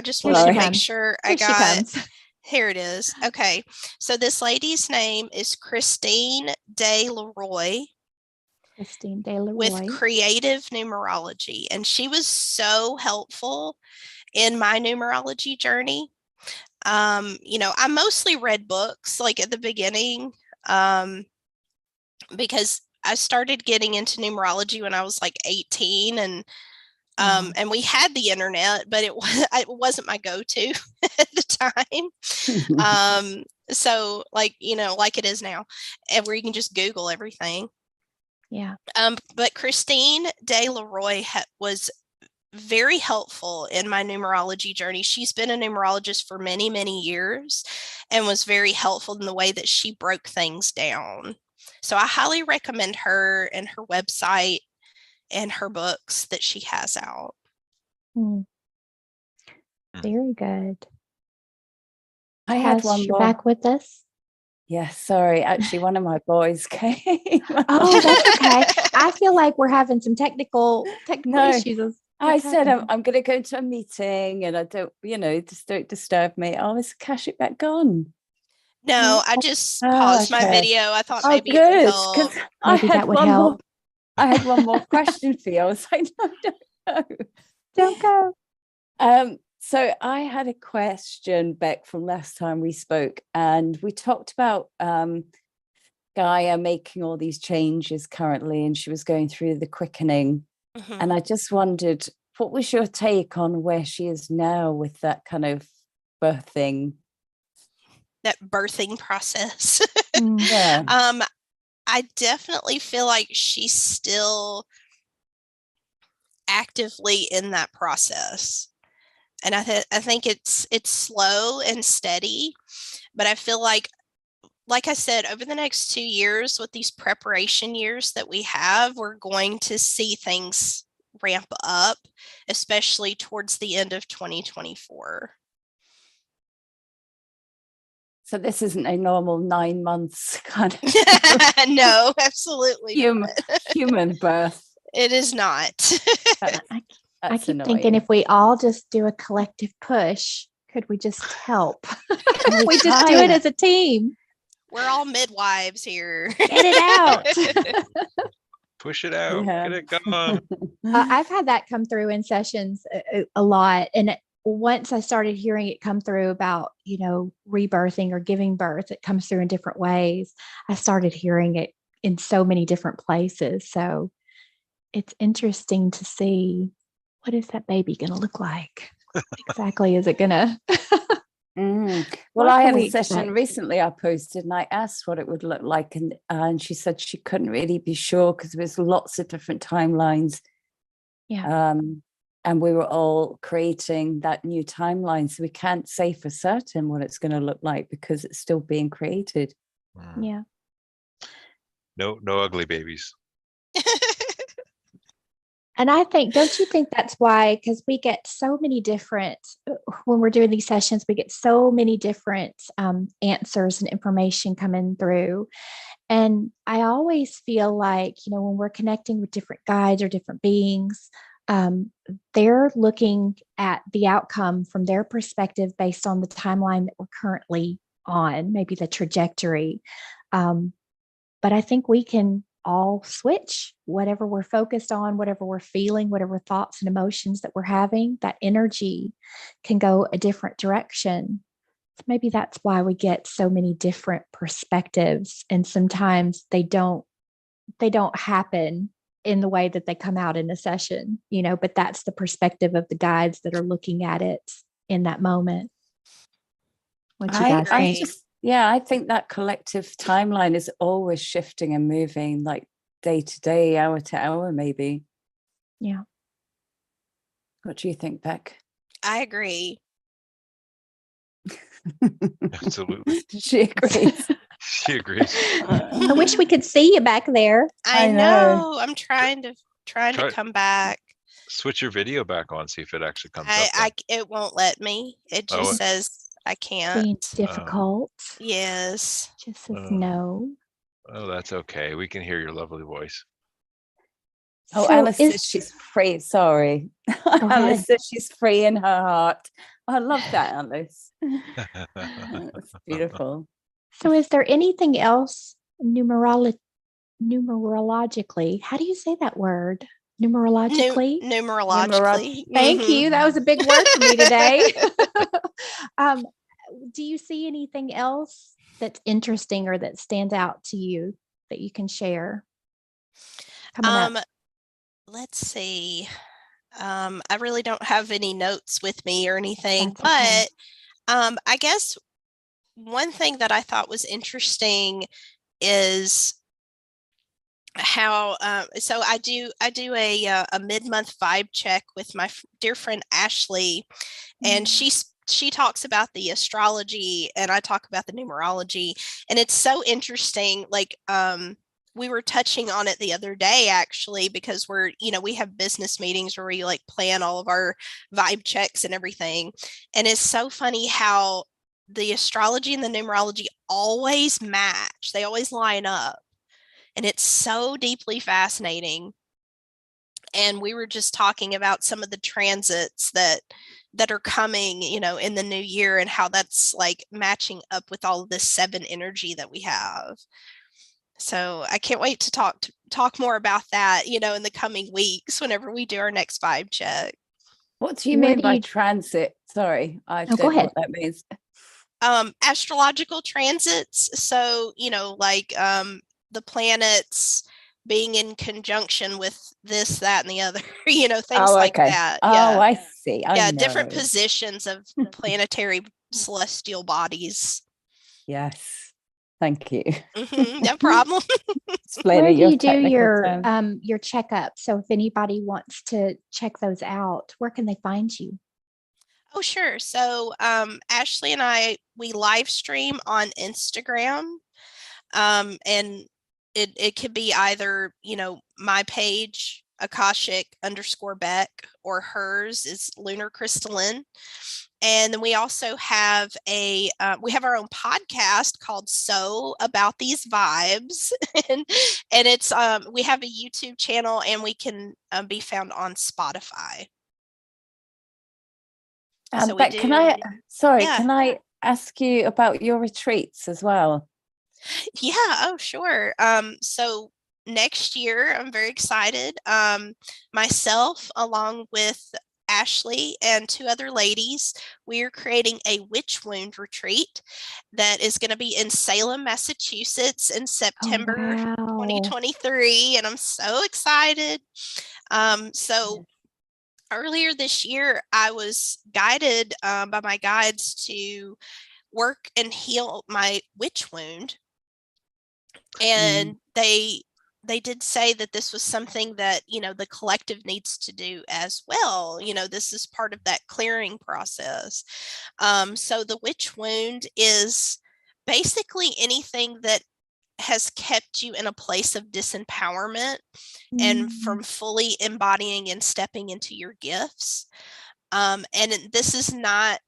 just wanted to make sure I got it. Here it is. Okay. So this lady's name is Christine De Leroy. Christine De Leroy. With Creative Numerology. And she was so helpful in my numerology journey. I mostly read books like at the beginning, because I started getting into numerology when I was like 18, and we had the internet, but it wasn't my go-to at the time. So like it is now, where you can just Google everything. Yeah. But Christine De Leroy was very helpful in my numerology journey. She's been a numerologist for many, many years and was very helpful in the way that she broke things down. So I highly recommend her and her website and her books that she has out. Very good. I had one you're more. back with us. Yeah, sorry. Actually, one of my boys came. Oh, that's okay. I feel like we're having some technical issues. I said I'm going to go to a meeting, and I don't, just don't disturb me. Oh, is Akashic Bec gone? No, I just paused my video. I thought maybe it would help. Maybe that would help. I had one more question for you. I was like, no, don't go. So I had a question, Bec, from last time we spoke, and we talked about Gaia making all these changes currently, and she was going through the quickening. Mm-hmm. And I just wondered, what was your take on where she is now with that kind of birthing? That birthing process. Yeah. I definitely feel like she's still actively in that process. And I think it's slow and steady, but I feel like I said, over the next 2 years, with these preparation years that we have, we're going to see things ramp up, especially towards the end of 2024. So this isn't a normal 9 months kind of no, absolutely human birth. It is not. I keep thinking, if we all just do a collective push, could we just help? we just do it as a team. We're all midwives here. Get it out. Push it out. Yeah. Get it going. I've had that come through in sessions a lot. And once I started hearing it come through about, rebirthing or giving birth, it comes through in different ways. I started hearing it in so many different places. So it's interesting to see, what is that baby going to look like? Exactly. Is it going to? Well, I had a session recently I posted, and I asked what it would look like. And she said she couldn't really be sure because there was lots of different timelines. Yeah. And we were all creating that new timeline. So we can't say for certain what it's going to look like because it's still being created. Yeah. No ugly babies. And I think, don't you think that's why, because we get so many different, when we're doing these sessions, we get so many different answers and information coming through. And I always feel like, when we're connecting with different guides or different beings, they're looking at the outcome from their perspective based on the timeline that we're currently on, maybe the trajectory. But I think we can all switch whatever we're focused on, whatever we're feeling, whatever thoughts and emotions that we're having. That energy can go a different direction. Maybe that's why we get so many different perspectives, and sometimes they don't happen in the way that they come out in a session, but that's the perspective of the guides that are looking at it in that moment. What you guys think? I think that collective timeline is always shifting and moving, like day to day, hour to hour, maybe. Yeah. What do you think, Bec? I agree. Absolutely. She agrees. She agrees. I wish we could see you back there. I know. I'm trying to come back. Switch your video back on, see if it actually comes up. It won't let me. It just says I can't. Being difficult. Yes. Just says no. Oh, that's okay. We can hear your lovely voice. Oh, so Alice says she's free. Sorry. Alice says she's free in her heart. I love that, Alice. That's beautiful. So is there anything else numerologically? How do you say that word? Numerologically. Numerologically. Thank you. That was a big word for me today. Do you see anything else that's interesting or that stands out to you that you can share coming up? Let's see. I really don't have any notes with me or anything, That's okay. but I guess one thing that I thought was interesting is how so I do a mid-month vibe check with my dear friend Ashley, and she talks about the astrology and I talk about the numerology, and it's so interesting. Like we were touching on it the other day actually, because we have business meetings where we like plan all of our vibe checks and everything, and it's so funny how the astrology and the numerology always match. They always line up. And it's so deeply fascinating. And we were just talking about some of the transits that are coming, in the new year, and how that's like matching up with all of this 7 energy that we have. So I can't wait to talk more about that, in the coming weeks whenever we do our next vibe check. What do you mean by transit? Sorry, I don't know what that means. Astrological transits. So, like the planets being in conjunction with this, that, and the other, things like that. Yeah. Oh, I see. Different positions of planetary celestial bodies. Yes. Thank you. No problem. Where do you do your checkup? So if anybody wants to check those out, where can they find you? Oh, sure. So Ashley and we live stream on Instagram. And it could be either, my page, Akashic_Bec, or hers is Lunar Crystalline. And then we also have we have our own podcast called So About These Vibes. and it's, we have a YouTube channel, and we can be found on Spotify. So Bec, can I ask you about your retreats as well? Yeah, oh sure. So next year I'm very excited. Myself, along with Ashley and 2 other ladies, we are creating a witch wound retreat that is going to be in Salem, Massachusetts in September 2023, and I'm so excited. So earlier this year, I was guided by my guides to work and heal my witch wound. And they did say that this was something that, the collective needs to do as well. This is part of that clearing process. So the witch wound is basically anything that has kept you in a place of disempowerment and from fully embodying and stepping into your gifts. And this is not,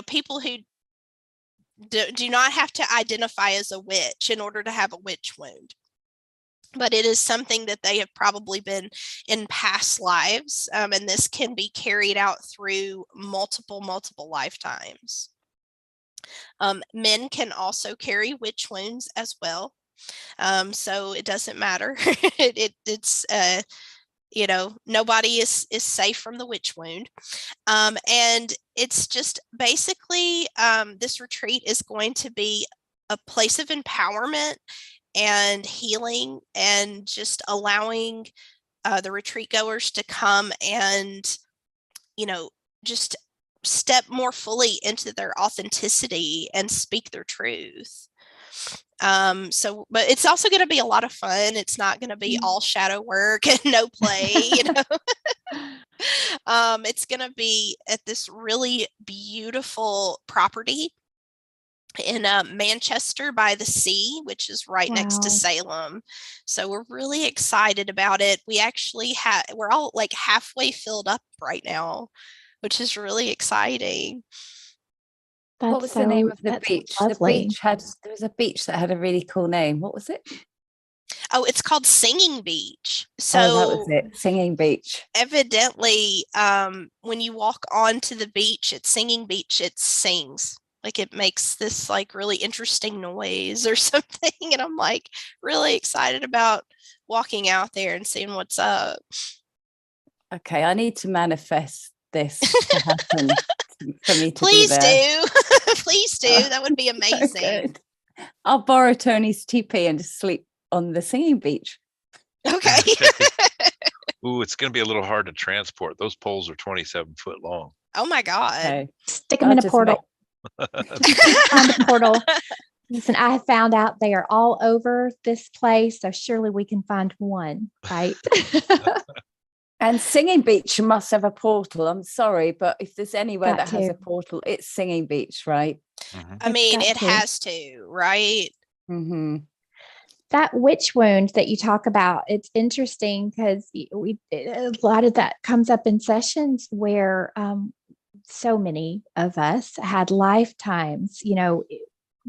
people who do not have to identify as a witch in order to have a witch wound, but it is something that they have probably been in past lives, and this can be carried out through multiple Mm. lifetimes. Men can also carry witch wounds as well, so it doesn't matter. It's nobody is safe from the witch wound. And it's just basically, this retreat is going to be a place of empowerment and healing, and just allowing the retreat goers to come and, just step more fully into their authenticity and speak their truth. But it's also going to be a lot of fun. It's not going to be all shadow work and no play, It's going to be at this really beautiful property in Manchester by the Sea, which is right next to Salem. So we're really excited about it. We actually we're all like halfway filled up right now, which is really exciting. What was the name of the beach? There was a beach that had a really cool name. What was it? Oh, it's called Singing Beach. So that was it. Singing Beach. Evidently, when you walk onto the beach at Singing Beach, it sings. Like it makes this like really interesting noise or something. And I'm like really excited about walking out there and seeing what's up. Okay, I need to manifest this to happen for me to Please be there. do. Please do. That would be amazing. Good. I'll borrow Tony's teepee and just sleep on the singing beach. Okay. Ooh, it's going to be a little hard to transport. Those poles are 27 foot long. Oh my God. Okay. Stick them in a portal. Find a portal. Listen, I have found out they are all over this place, so surely we can find one, right? And Singing Beach must have a portal. I'm sorry, but if there's anywhere Got that has to. a portal, it's Singing Beach, right? Mhm. I mean, got it to. has to, right? Mm-hmm. That witch wound that you talk about, it's interesting because a lot of that comes up in sessions where so many of us had lifetimes, you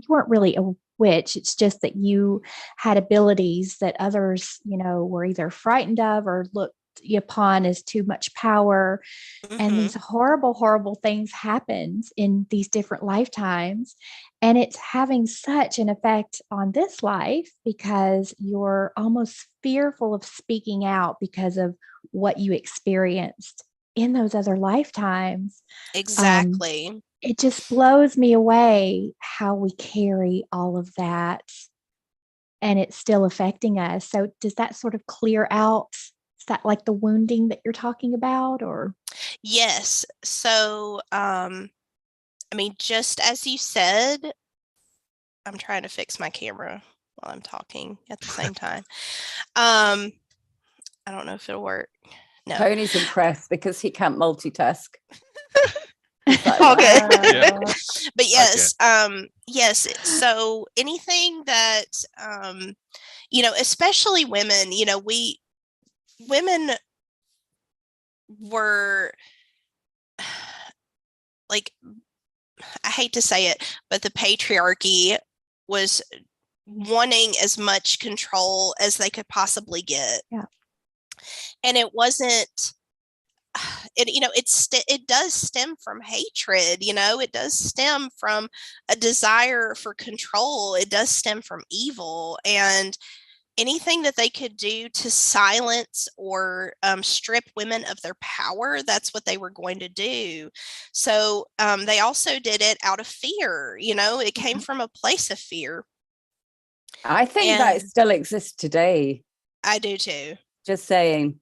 weren't really a witch. It's just that you had abilities that others, were either frightened of or looked upon as too much power. And these horrible, horrible things happened in these different lifetimes. And it's having such an effect on this life because you're almost fearful of speaking out because of what you experienced in those other lifetimes. Exactly. It just blows me away how we carry all of that and it's still affecting us. So does that sort of clear out? Is that like the wounding that you're talking about, or? Yes. So, I mean, just as you said, I'm trying to fix my camera while I'm talking at the same time. I don't know if it'll work. No. Tony's impressed because he can't multitask. He's like, All good. Yeah. wow. But yes, yes. So anything that, especially women, women were like, I hate to say it, but the patriarchy was wanting as much control as they could possibly get. Yeah. And it wasn't, it does stem from hatred, it does stem from a desire for control. It does stem from evil, and anything that they could do to silence or strip women of their power, that's what they were going to do. So they also did it out of fear. It came from a place of fear. I think that still exists today. I do too. Just saying.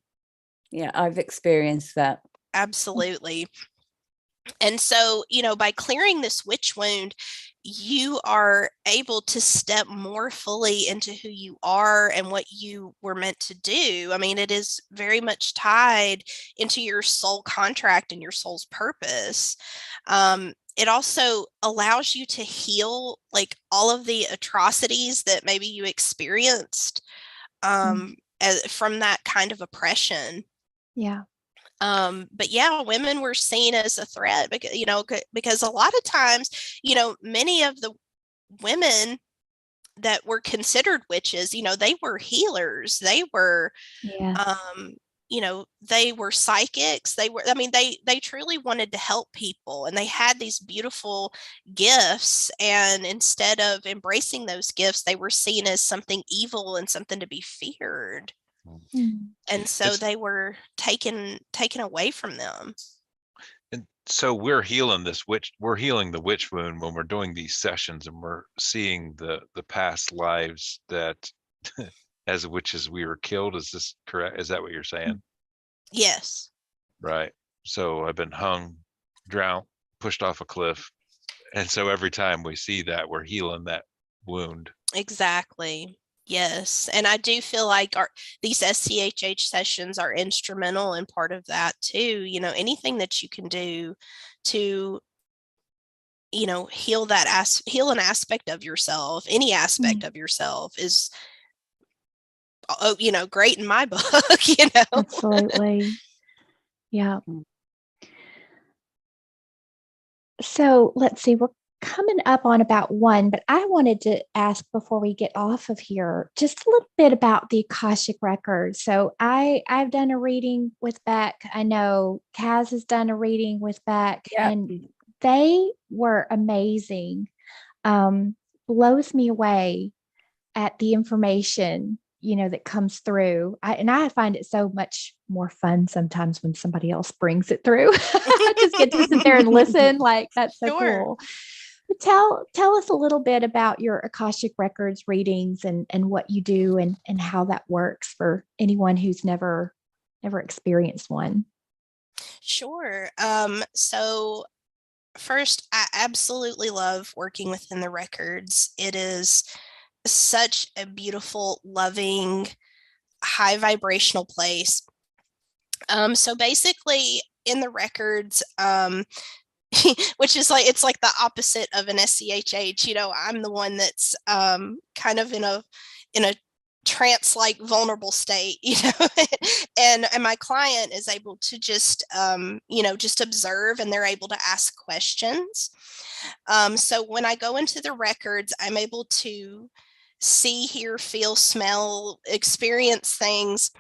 Yeah, I've experienced that. Absolutely. And so, by clearing this witch wound, you are able to step more fully into who you are and what you were meant to do. I mean, it is very much tied into your soul contract and your soul's purpose. It also allows you to heal like all of the atrocities that maybe you experienced from that kind of oppression. Yeah. But yeah, women were seen as a threat because a lot of times, many of the women that were considered witches, they were healers. They were, they were psychics. They truly wanted to help people, and they had these beautiful gifts. And instead of embracing those gifts, they were seen as something evil and something to be feared. And so they were taken away from them. And so we're healing the witch wound when we're doing these sessions, and we're seeing the past lives that as witches we were killed. Is this correct? Is that what you're saying? Yes. Right. So I've been hung, drowned, pushed off a cliff. And so every time we see that, we're healing that wound. Exactly. Yes. And I do feel like these SCHH sessions are instrumental in part of that too. Anything that you can do to, heal an aspect of yourself, any aspect of yourself is, great in my book, Absolutely. Yeah. So let's see, we're coming up on about 1, but I wanted to ask before we get off of here, just a little bit about the Akashic records. So I've done a reading with Bec. I know Kaz has done a reading with Bec, and they were amazing. Blows me away at the information that comes through. I find it so much more fun sometimes when somebody else brings it through. I just get to sit there and listen. Like, that's so Sure. cool. But tell us a little bit about your Akashic Records readings and what you do and how that works for anyone who's never experienced one. Sure. So first, I absolutely love working within the records. It is such a beautiful, loving, high vibrational place. So basically in the records, which is like, it's like the opposite of an SCHH, I'm the one that's kind of in a trance-like vulnerable state, and my client is able to just just observe, and they're able to ask questions. So when I go into the records, I'm able to see, hear, feel, smell, experience things.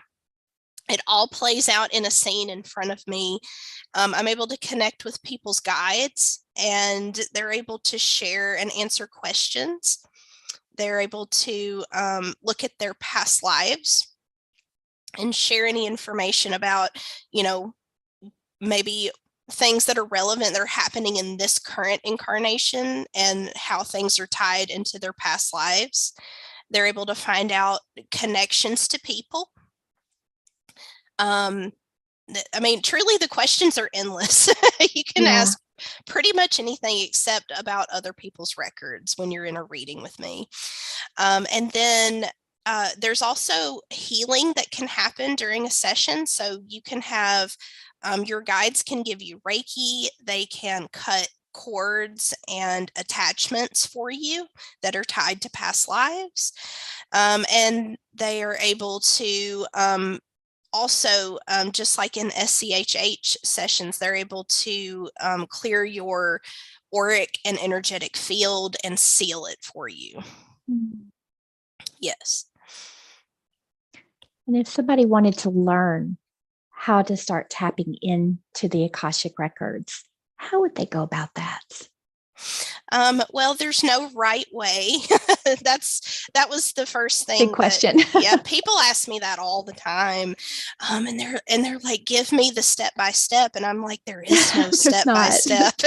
It all plays out in a scene in front of me. I'm able to connect with people's guides, and they're able to share and answer questions. They're able to look at their past lives and share any information about, maybe things that are relevant that are happening in this current incarnation and how things are tied into their past lives. They're able to find out connections to people. Truly the questions are endless. You can ask pretty much anything except about other people's records when you're in a reading with me. And then there's also healing that can happen during a session. So you can have, your guides can give you Reiki. They can cut cords and attachments for you that are tied to past lives. And they are able to also, just like in SCHH sessions, they're able to clear your auric and energetic field and seal it for you. Mm-hmm. Yes. And if somebody wanted to learn how to start tapping into the Akashic Records, how would they go about that? Well, there's no right way. That was the first thing. Big question. People ask me that all the time. And they're like, give me the step by step. And I'm like, there is no step by step.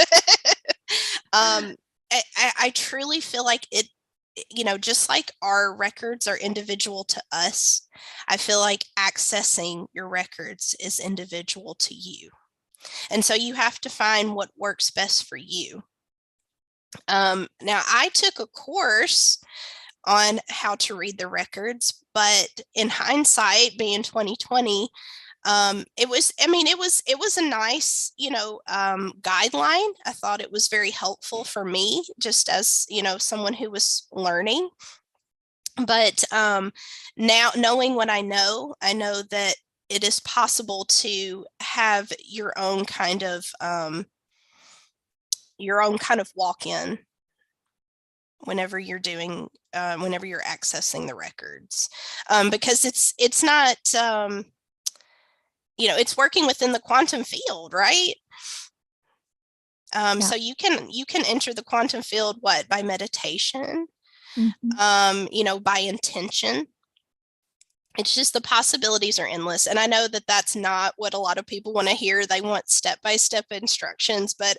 I truly feel like it, just like our records are individual to us, I feel like accessing your records is individual to you. And so you have to find what works best for you. Now, I took a course on how to read the records, but in hindsight, being 2020, it was a nice, guideline. I thought it was very helpful for me, just as, someone who was learning. But now, knowing what I know that it is possible to have your own kind of walk-in whenever you're doing, whenever you're accessing the records, because it's not, it's working within the quantum field, right? So you can enter the quantum field, by meditation, by intention. It's just the possibilities are endless. And I know that that's not what a lot of people want to hear. They want step-by-step instructions, but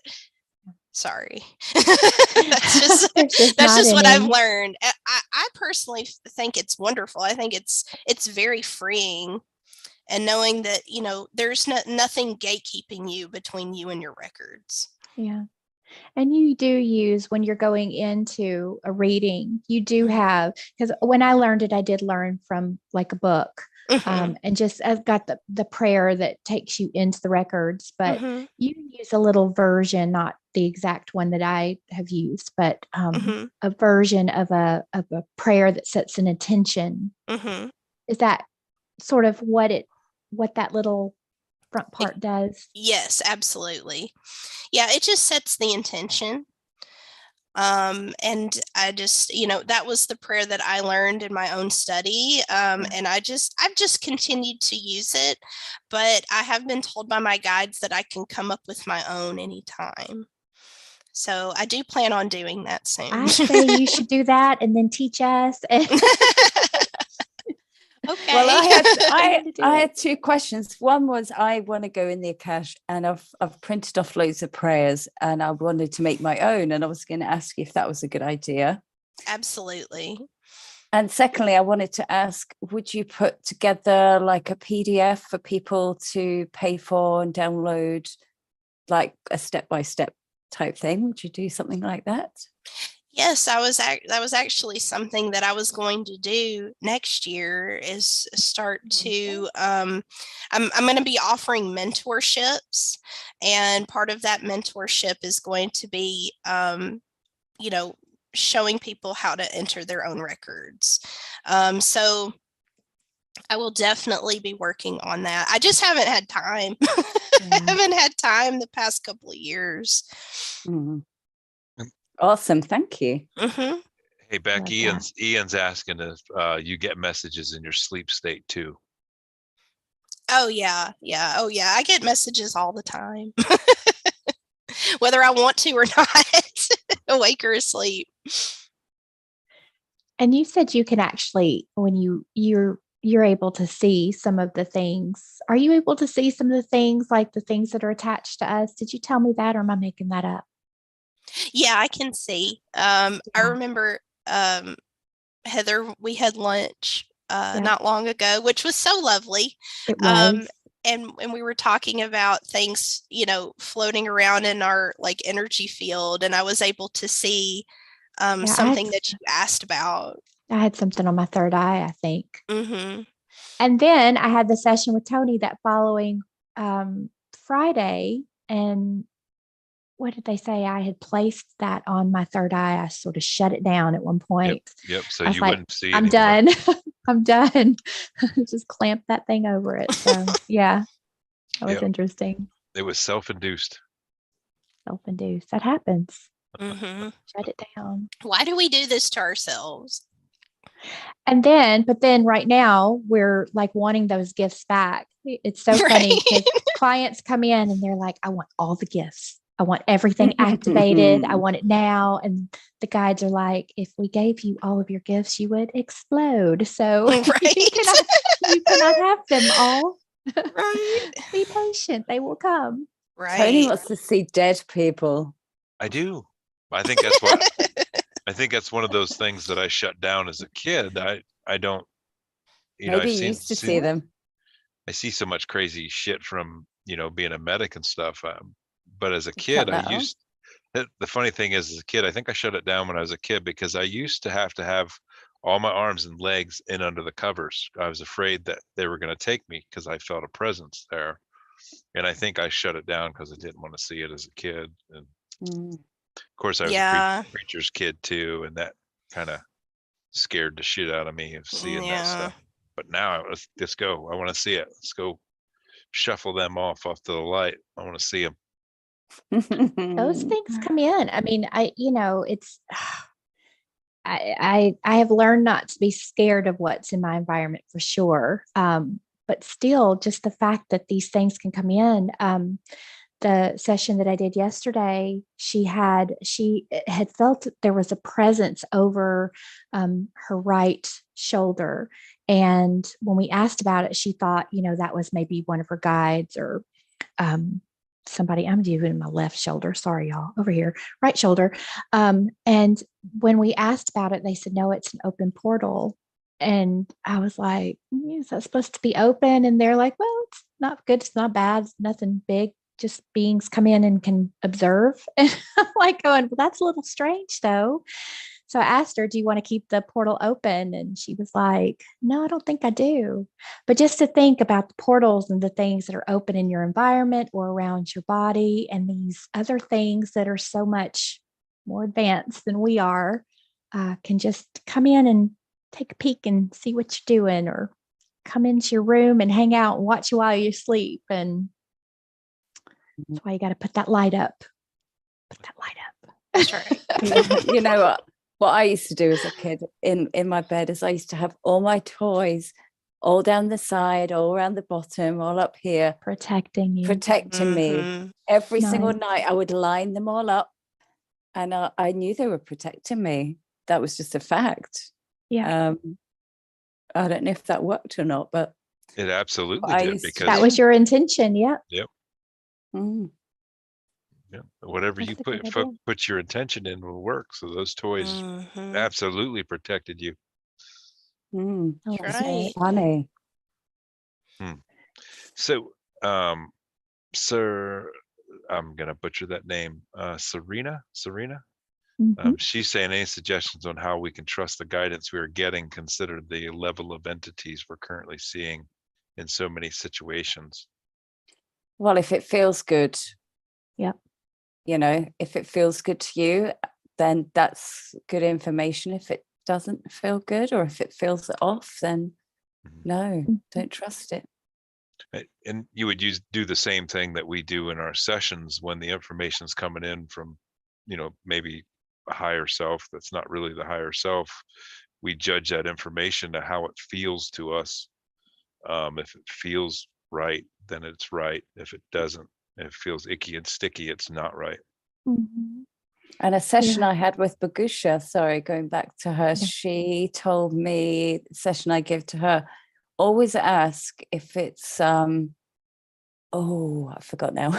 sorry. that's just what I've learned. I personally think it's wonderful. I think it's very freeing, and knowing that, there's nothing gatekeeping you between you and your records. Yeah. And you do use, when you're going into a reading, you do have, because when I learned it, I did learn from like a book. And just, I've got the prayer that takes you into the records, but you use a little version, not the exact one that I have used, but a version of a prayer that sets an intention. Is that sort of what that little front part does? Yes, absolutely. Yeah, it just sets the intention. And I just, that was the prayer that I learned in my own study. And I've just continued to use it, but I have been told by my guides that I can come up with my own anytime. So I do plan on doing that soon. I say you should do that and then teach us. Okay. Well, I need to do I it. had two questions. One was I want to go in the Akash, and I've printed off loads of prayers, and I wanted to make my own, and I was going to ask you if that was a good idea. Absolutely. And secondly, I wanted to ask, would you put together like a PDF for people to pay for and download, like a step-by-step type thing? Would you do something like that? Yes, that was actually something that I was going to do next year, is start to I'm going to be offering mentorships, and part of that mentorship is going to be showing people how to enter their own records. So I will definitely be working on that. I just haven't had time. I haven't had time the past couple of years. Mm. Awesome. Thank you. Mm-hmm. Hey, Beck, Love Ian's asking if you get messages in your sleep state too. Oh yeah. Oh yeah. I get messages all the time, whether I want to or not, awake or asleep. And you said you can actually, when you're able to see some of the things. Are you able to see some of the things, like the things that are attached to us? Did you tell me that, or am I making that up? Yeah, I can see. I remember, Heather, we had lunch not long ago, which was so lovely. It was. And we were talking about things, floating around in our like energy field, and I was able to see something that you asked about. I had something on my third eye, I think. Mm-hmm. And then I had the session with Tony that following Friday. And what did they say? I had placed that on my third eye. I sort of shut it down at one point. Yep. So I was you like, wouldn't see I'm anymore. done. I'm done. Just clamp that thing over it. So yeah, that was interesting. It was self-induced. Self-induced. That happens. Mm-hmm. Shut it down. Why do we do this to ourselves? But then right now we're like wanting those gifts back. It's so funny because clients come in and they're like, I want all the gifts. I want everything activated. I want it now. And the guides are like, if we gave you all of your gifts, you would explode. So you cannot have them all. Right. Be patient. They will come. Right. Tony wants to see dead people. I do. I think that's what I think that's one of those things that I shut down as a kid. I don't, Maybe you used to see them. I see so much crazy shit from, being a medic and stuff. But as a kid, the funny thing is, as a kid, I think I shut it down when I was a kid because I used to have all my arms and legs in under the covers. I was afraid that they were going to take me because I felt a presence there. And I think I shut it down because I didn't want to see it as a kid. And of course, I was a preacher's kid too, and that kind of scared the shit out of me of seeing that stuff. But now let's go. I want to see it. Let's go shuffle them off to the light. I want to see them. Those things come in. I mean, it's I have learned not to be scared of what's in my environment for sure. But still, just the fact that these things can come in. The session that I did yesterday, she had felt there was a presence over her right shoulder. And when we asked about it, she thought, that was maybe one of her guides or somebody. I'm doing my left shoulder. Sorry, y'all. Over here, right shoulder. And when we asked about it, they said, no, it's an open portal. And I was like, is that supposed to be open? And they're like, well, it's not good. It's not bad. It's nothing big. Just beings come in and can observe. And I'm like going, well, that's a little strange though. So I asked her, do you want to keep the portal open? And she was like, no, I don't think I do. But just to think about the portals and the things that are open in your environment or around your body and these other things that are so much more advanced than we are, can just come in and take a peek and see what you're doing, or come into your room and hang out and watch you while you sleep. And that's why you got to put that light up. Put that light up. That's right. You know what I used to do as a kid in my bed is I used to have all my toys all down the side, all around the bottom, all up here. Protecting me. Every single night I would line them all up, and I knew they were protecting me. That was just a fact. Yeah. I don't know if that worked or not, but It absolutely I did, used to because That was your intention. Yep. Mm, yeah, whatever That's you a good idea. put your intention in will work. So those toys absolutely protected you. mm, I love That's it. right. funny. So, Sir, I'm gonna butcher that name. Serena. Mhm. She's saying, any suggestions on how we can trust the guidance we are getting, consider the level of entities we're currently seeing in so many situations. Well, if it feels good, Yep. you know, if it feels good to you, then that's good information. If it doesn't feel good, or if it feels off, then no, don't trust it. And you would do the same thing that we do in our sessions when the information's coming in from, maybe a higher self that's not really the higher self. We judge that information to how it feels to us. If it feels right, then it's right. If it doesn't, if it feels icky and sticky, it's not right. Mhm. And a session Yeah. I had with Bagusha, sorry, going back to her, Yeah. she told me, the session I give to her, always ask if it's I forgot now.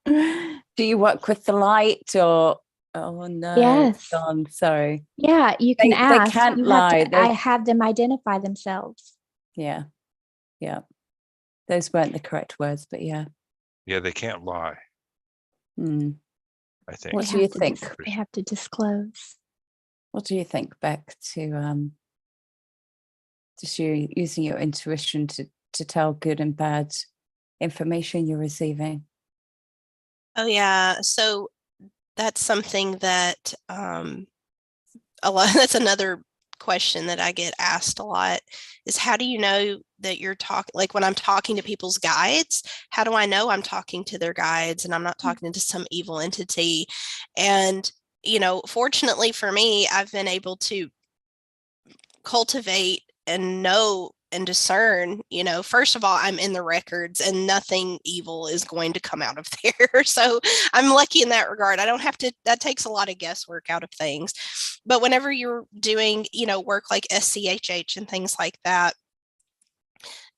Do you work with the light, or oh no, Yes. it's gone, sorry. Yeah, you can They ask. can't You lie. have to I have them identify themselves. Yeah. Those weren't the correct words, but yeah. Yeah, they can't lie, Mm. I think. What do you think? They have to disclose. What do you think, Beck, to just you using your intuition to tell good and bad information you're receiving? Oh yeah. So that's something that a lot that's another question that I get asked a lot, is how do you know that you're talking, like when I'm talking to people's guides, how do I know I'm talking to their guides and I'm not talking to some evil entity? And fortunately for me, I've been able to cultivate and know and discern, first of all, I'm in the records and nothing evil is going to come out of there. So I'm lucky in that regard. I don't have to, that takes a lot of guesswork out of things. But whenever you're doing, work like SCHH and things like that,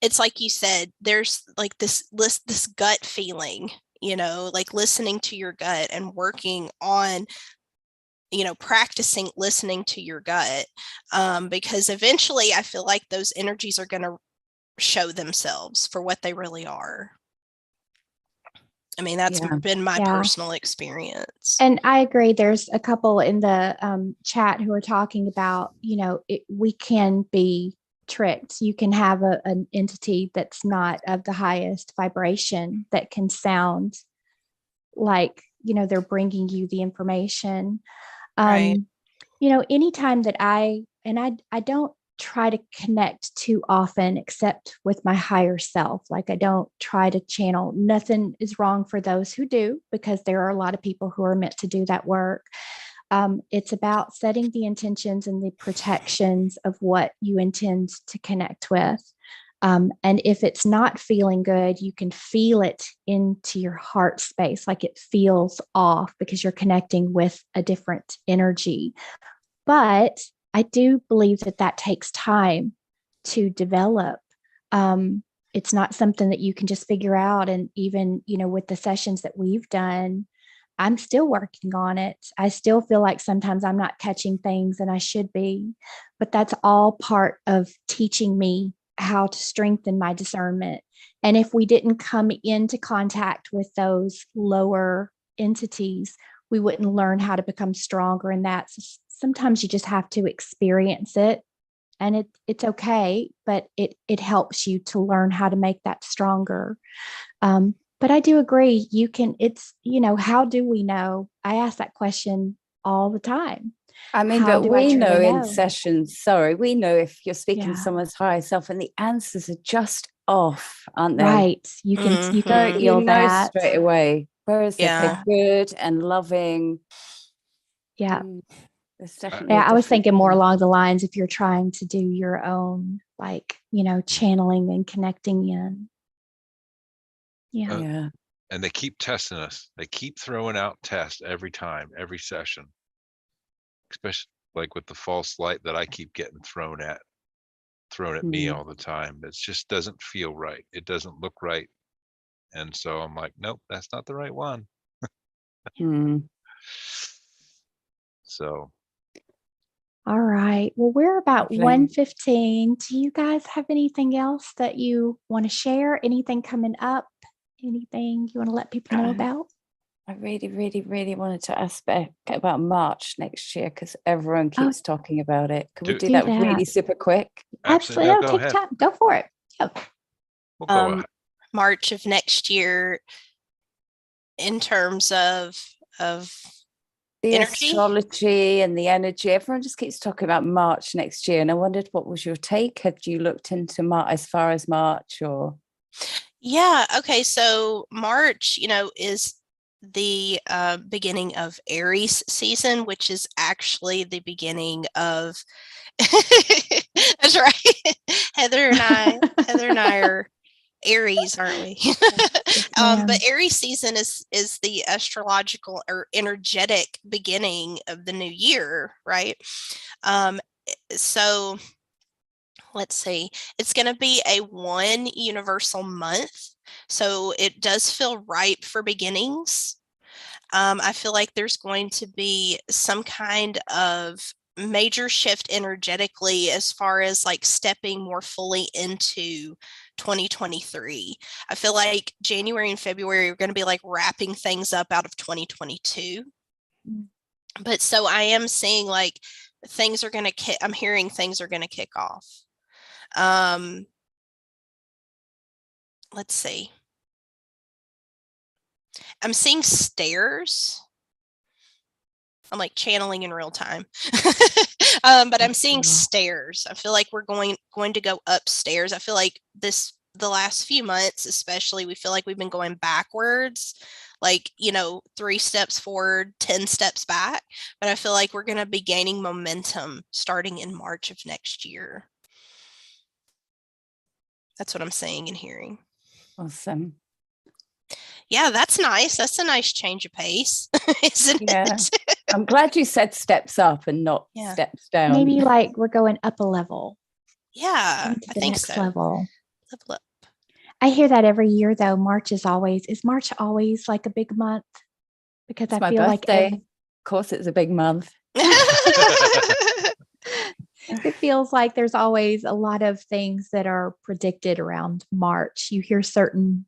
it's like you said, there's like this gut feeling, like listening to your gut and working on practicing listening to your gut, because eventually I feel like those energies are going to show themselves for what they really are. I mean, that's been my personal experience. And I agree. There's a couple in the chat who are talking about, we can be tricked. You can have an entity that's not of the highest vibration that can sound like, they're bringing you the information. Right. Anytime that I don't try to connect too often except with my higher self. Like I don't try to channel. Nothing is wrong for those who do, because there are a lot of people who are meant to do that work. It's about setting the intentions and the protections of what you intend to connect with. And if it's not feeling good, you can feel it into your heart space, like it feels off because you're connecting with a different energy. But I do believe that takes time to develop. It's not something that you can just figure out. And even, with the sessions that we've done, I'm still working on it. I still feel like sometimes I'm not catching things and I should be, but that's all part of teaching me how to strengthen my discernment. And if we didn't come into contact with those lower entities, we wouldn't learn how to become stronger in that. So sometimes you just have to experience it, and it's okay, but it helps you to learn how to make that stronger. But I do agree, how do we know? I ask that question all the time. I mean, How but do I we know truly in know? sessions, we know if you're speaking to Yeah. someone's higher self and the answers are just off, aren't they? Right. You can Mhm. feel that. straight away. Whereas if Yeah. they're good and loving, Yeah. there's definitely a I was difference thinking more there. along the lines, if you're trying to do your own, like, channeling and connecting in. Yeah. Yeah. And they keep testing us. They keep throwing out tests every time, every session, especially like with the false light that I keep getting thrown at. thrown at me all the time. It just doesn't feel right. It doesn't look right. And so I'm like, nope, that's not the right one. So. All right. Well, we're about Lovely. 1:15. Do you guys have anything else that you want to share? Anything coming up? Anything you want to let people know about? I really, really, really wanted to ask Beck about March next year because everyone keeps talking about it. Could we do that really super quick? Absolutely. No, No, take time. Go for it. Yep. We'll go ahead. March of next year, in terms of the energy? Astrology and the energy. Everyone just keeps talking about March next year, and I wondered what was your take? Have you looked into March as far as March or? Yeah. Okay. So March, is the beginning of Aries season, which is actually the beginning of. That's right. Heather and I are Aries, aren't we? But Aries season is the astrological or energetic beginning of the new year, right? So let's see, it's going to be a one universal month. So it does feel ripe for beginnings. I feel like there's going to be some kind of major shift energetically as far as like stepping more fully into 2023. I feel like January and February are going to be like wrapping things up out of 2022. But so I am seeing like things are going to I'm hearing things are going to kick off. Let's see. I'm seeing stairs. I'm like channeling in real time. But I'm seeing stairs. I feel like we're going to go upstairs. I feel like the last few months, especially, we feel like we've been going backwards, like, 3 steps forward, 10 steps back. But I feel like we're going to be gaining momentum starting in March of next year. That's what I'm saying and hearing. Awesome. Yeah, that's nice. That's a nice change of pace, isn't it? I'm glad you said steps up and not steps down. Maybe like we're going up a level. Yeah, I think next level. Level up. I hear that every year though. Is March always like a big month? Because it's I my feel birthday. like Of course it's a big month. It feels like there's always a lot of things that are predicted around March. You hear certain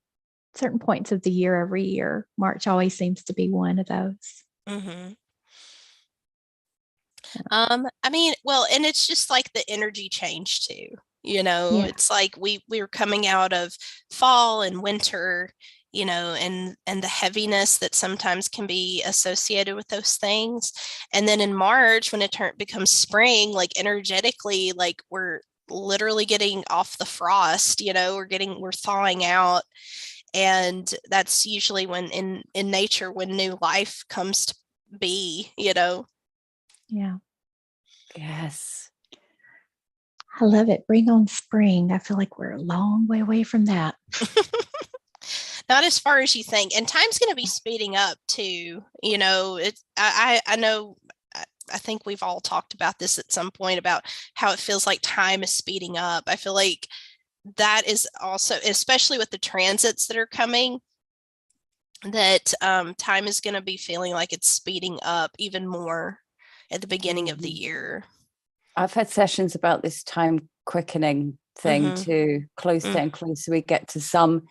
points of the year every year. March always seems to be one of those. Mm-hmm. I mean, well, and it's just like the energy change too. It's like we were coming out of fall and winter, and the heaviness that sometimes can be associated with those things. And then in March, when it becomes spring, like energetically, like we're literally getting off the frost, we're thawing out. And that's usually when in nature, when new life comes to be, Yeah. Yes. I love it. Bring on spring. I feel like we're a long way away from that. Not as far as you think. And time's going to be speeding up too. I know, I think we've all talked about this at some point about how it feels like time is speeding up. I feel like that is also, especially with the transits that are coming, that time is going to be feeling like it's speeding up even more at the beginning of the year. I've had sessions about this time quickening thing too. Closer and closer we get to some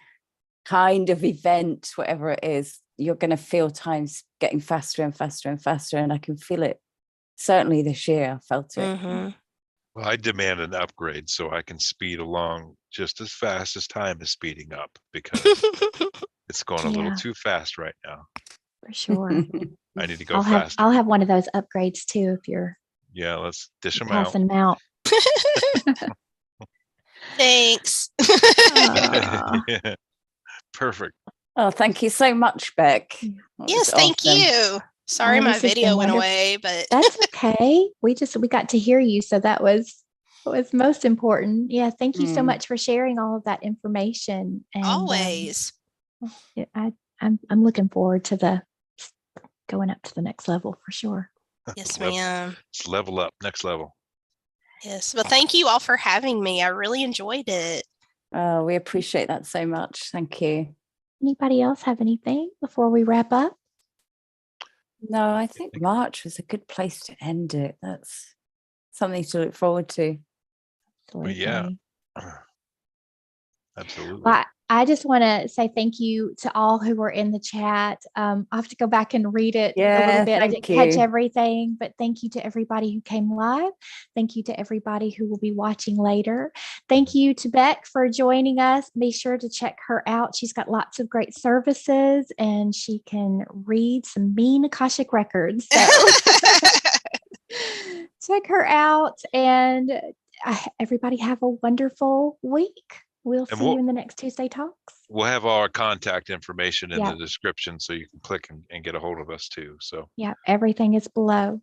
kind of event, whatever it is, you're going to feel time's getting faster and faster and faster. And I can feel it. Certainly this year, I felt it. Well, I demand an upgrade so I can speed along just as fast as time is speeding up, because it's going a little too fast right now. For sure. I need to go faster. I'll have one of those upgrades too if you're let's dish them passing them out. Thanks. Perfect. Oh, thank you so much, Bec. Yes, thank you. Sorry, my video went away, but that's okay. We got to hear you, so that was most important. Yeah, thank you so much for sharing all of that information. And always. I'm looking forward to going up to the next level for sure. Yes, ma'am. Let's level up. Next level. Yes. Well, thank you all for having me. I really enjoyed it. Oh, we appreciate that so much. Thank you. Anybody else have anything before we wrap up? No, I think March was a good place to end it. That's something to look forward to. Well, yeah. Absolutely. Absolutely. Well, I just want to say thank you to all who were in the chat. I have to go back and read it a little bit. I didn't catch everything, but thank you to everybody who came live. Thank you to everybody who will be watching later. Thank you to Bec for joining us. Be sure to check her out. She's got lots of great services and she can read some mean Akashic records. So check her out, and everybody have a wonderful week. We'll see you in the next Tuesday Talks. We'll have our contact information in the description so you can click and get a hold of us too. So yeah, everything is below.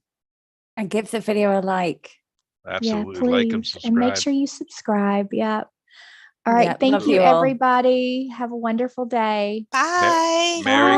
And give the video a like. Absolutely. Yeah, please. Like and subscribe. And make sure you subscribe. Yep. All right. Yeah, thank you, all. everybody. Have a wonderful day. Bye. Merry